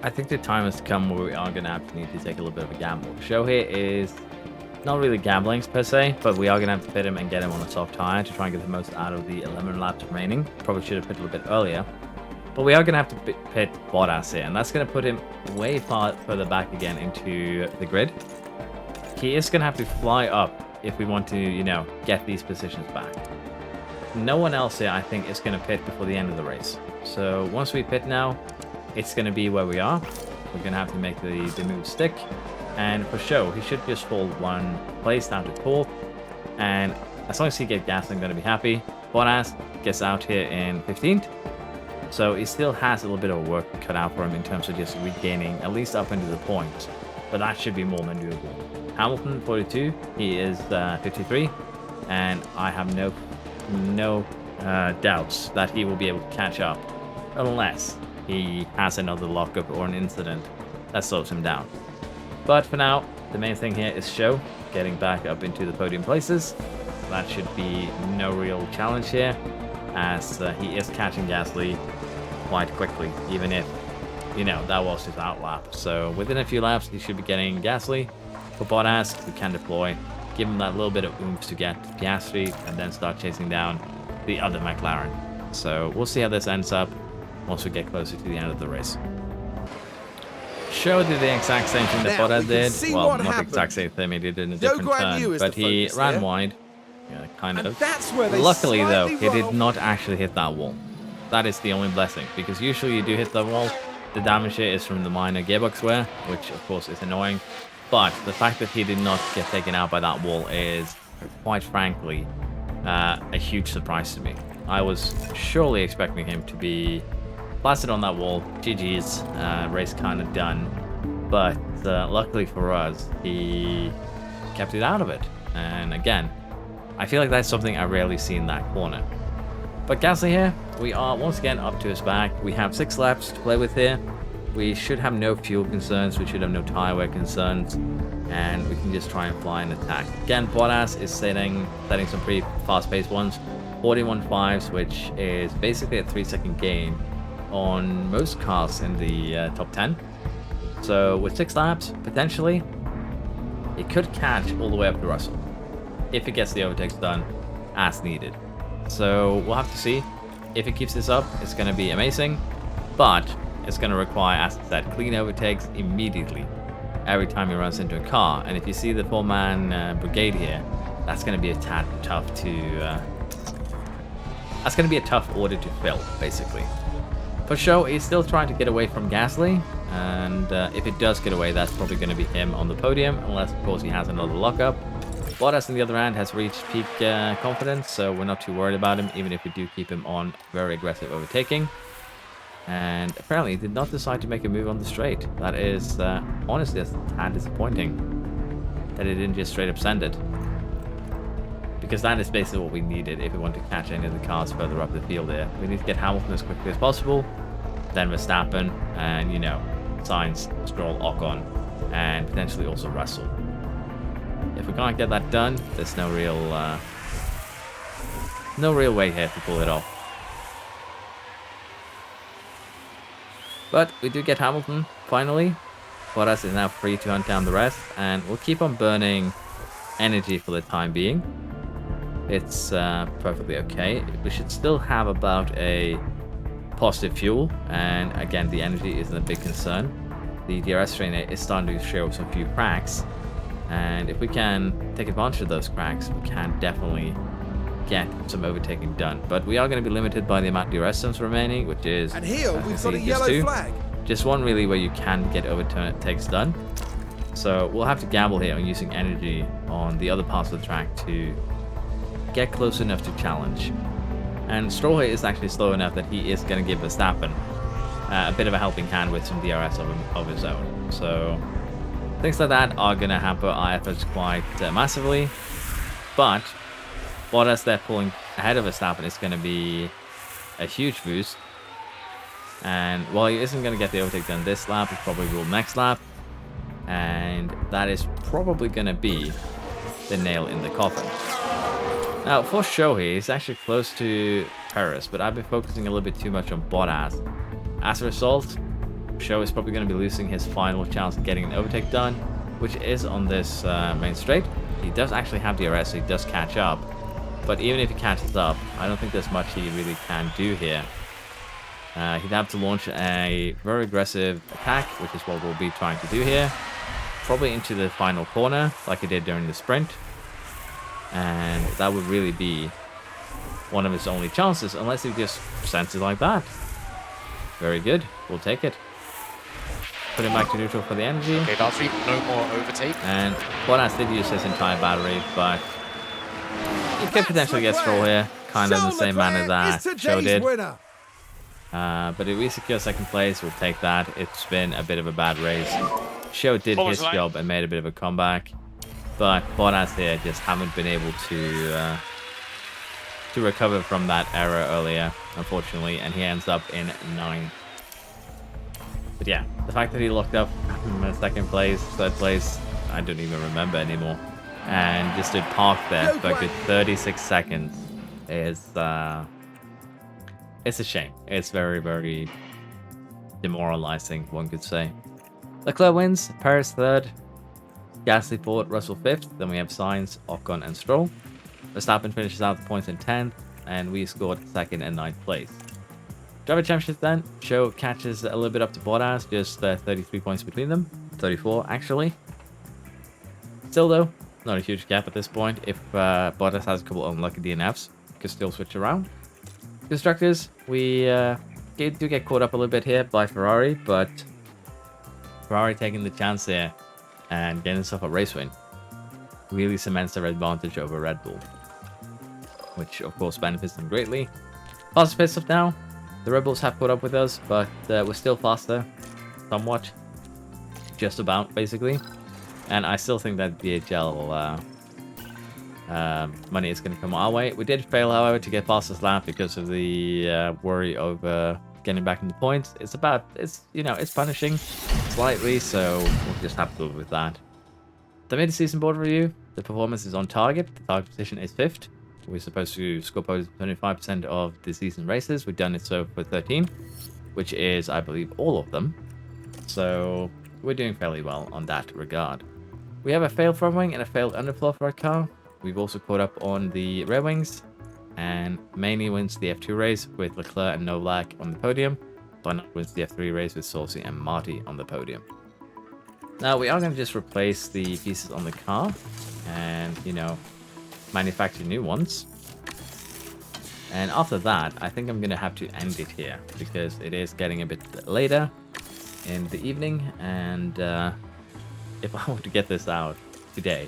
[SPEAKER 1] I think the time has come where we are going to have to need to take a little bit of a gamble. Show here is not really gambling per se, but we are going to have to pit him and get him on a soft tire to try and get the most out of the 11 laps remaining. Probably should have pit a little bit earlier. But we are going to have to pit Bottas here, and that's going to put him way further back again into the grid. He is going to have to fly up if we want to, you know, get these positions back. No one else here, I think, is going to pit before the end of the race. So once we pit now, it's going to be where we are. We're going to have to make the move stick. And for Show, he should just fall one place down to 4th. And as long as he gets gas, I'm going to be happy. Bottas gets out here in 15th. So he still has a little bit of work cut out for him in terms of just regaining at least up into the points. But that should be more than doable. Hamilton, 42. He is 53. And I have no doubts that he will be able to catch up. Unless he has another lockup or an incident that slows him down. But for now, the main thing here is Show getting back up into the podium places. That should be no real challenge here, as he is catching Gasly quite quickly, even if, you know, that was his outlap. So within a few laps, he should be getting Gasly. For Bottas, we can deploy, give him that little bit of oomph to get Piastri, and then start chasing down the other McLaren. So we'll see how this ends up once we get closer to the end of the race. Show did the exact same thing that Bottas did. Well, not the exact same thing, he did it in a different turn, but he ran wide, kind of. Luckily, though, he did not actually hit that wall. That is the only blessing, because usually you do hit the wall. The damage here is from the minor gearbox wear, which of course is annoying. But the fact that he did not get taken out by that wall is, quite frankly, a huge surprise to me. I was surely expecting him to be blasted on that wall. GG's, race kind of done. But luckily for us, he kept it out of it. And again, I feel like that's something I rarely see in that corner. But Gasly here, we are once again up to his back. We have 6 laps to play with here. We should have no fuel concerns. We should have no tire wear concerns. And we can just try and fly and attack. Again, Bottas is setting some pretty fast-paced ones. 41.5s, which is basically a 3-second gain on most cars in the top 10. So with 6 laps, potentially, it could catch all the way up to Russell if it gets the overtakes done as needed. So we'll have to see. If it keeps this up, it's going to be amazing, but it's going to require, as I said, clean overtakes immediately every time he runs into a car. And if you see the 4-man brigade here, that's going to be a tad tough to that's going to be a tough order to fill, basically. For Show, he's still trying to get away from Gasly, and if it does get away, that's probably going to be him on the podium, unless, of course, he has another lockup. Bottas, on the other hand, has reached peak confidence, so we're not too worried about him, even if we do keep him on very aggressive overtaking. And apparently, he did not decide to make a move on the straight. That is, honestly, that's a tad disappointing that he didn't just straight up send it. Because that is basically what we needed if we want to catch any of the cars further up the field here. We need to get Hamilton as quickly as possible, then Verstappen, and, you know, Sainz, Stroll, Ocon, and potentially also Russell. If we can't get that done, there's no real way here to pull it off. But we do get Hamilton, finally. Bottas is now free to hunt down the rest, and we'll keep on burning energy for the time being. It's perfectly okay. We should still have about a positive fuel, and again, the energy isn't a big concern. The DRS trainer is starting to show some few cracks, and if we can take advantage of those cracks, we can definitely get some overtaking done. But we are going to be limited by the amount of DRS zones remaining, which is,
[SPEAKER 2] and here we've got a yellow flag.
[SPEAKER 1] Just one really where you can get overtakes done. So we'll have to gamble here on using energy on the other parts of the track to get close enough to challenge. And Stroll here is actually slow enough that he is going to give Verstappen a bit of a helping hand with some DRS of his own. So things like that are going to hamper our efforts quite massively. But Bottas there pulling ahead of Verstappen is going to be a huge boost. And while he isn't going to get the overtake done this lap, he probably will next lap. And that is probably going to be the nail in the coffin. Now, for show here, he's actually close to Perez, but I've been focusing a little bit too much on Bottas. As a result, Show is probably going to be losing his final chance of getting an overtake done, which is on this main straight. He does actually have DRS, so he does catch up. But even if he catches up, I don't think there's much he really can do here. He'd have to launch a very aggressive attack, which is what we'll be trying to do here. Probably into the final corner, like he did during the sprint. And that would really be one of his only chances, unless he just sends it like that. Very good. We'll take it. Put him back to neutral for the energy.
[SPEAKER 3] Okay, Valtteri, no more overtake.
[SPEAKER 1] And Bottas did use his entire battery, but he could potentially get Stroll here, kind of in the same manner that Show did. But if we secure second place, we'll take that. It's been a bit of a bad race. Show did his job and made a bit of a comeback, but Bottas here just haven't been able to recover from that error earlier, unfortunately, and he ends up in 9th. But yeah, the fact that he locked up in second place, third place, I don't even remember anymore, and just stood parked there for a good 36 seconds is it's a shame. It's very, very demoralizing, one could say. Leclerc wins, Perez third, Gasly fourth, Russell fifth. Then we have Sainz, Ocon, and Stroll. Verstappen finishes out the points in 10th, and we scored second and 9th place. Driver Championship then, Show catches a little bit up to Bottas, just 33 points between them, 34 actually. Still though, not a huge gap at this point. If Bottas has a couple of unlucky DNFs, could still switch around. Constructors, we do get caught up a little bit here by Ferrari, but Ferrari taking the chance here and getting himself a race win really cements their advantage over Red Bull, which of course benefits them greatly. Faster pit stop now. The Red Bulls have caught up with us, but we're still faster, somewhat, just about basically. And I still think that DHL money is going to come our way. We did fail, however, to get fastest lap because of the worry over getting back in the points. It's punishing slightly, so we'll just have to live with that. The mid-season board review, the performance is on target. The target position is 5th. We're supposed to score 25% of the season races. We've done it so for 13, which is, I believe, all of them. So we're doing fairly well on that regard. We have a failed front wing and a failed underfloor for our car. We've also caught up on the rear wings, and mainly wins the F2 race with Leclerc and Novak on the podium. Bonnet wins the F3 race with Saucy and Marty on the podium. Now we are going to just replace the pieces on the car and, manufacture new ones. And after that, I think I'm going to have to end it here because it is getting a bit later in the evening, and if I want to get this out today,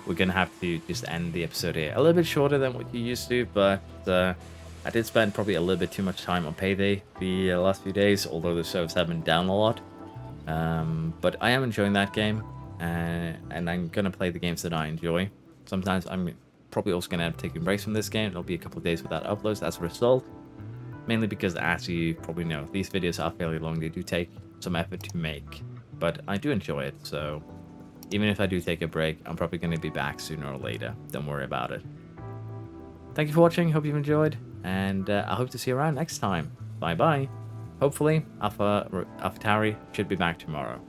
[SPEAKER 1] we're going to have to just end the episode here. A little bit shorter than what you used to, but I did spend probably a little bit too much time on Payday the last few days, although the servers have been down a lot. But I am enjoying that game, and I'm going to play the games that I enjoy. Sometimes I'm probably also going to have to take a break from this game. It'll be a couple of days without uploads as a result. Mainly because, as you probably know, these videos are fairly long. They do take some effort to make, but I do enjoy it. So even if I do take a break, I'm probably going to be back sooner or later. Don't worry about it. Thank you for watching. Hope you've enjoyed, and I hope to see you around next time. Bye bye. Hopefully, AlphaTauri should be back tomorrow.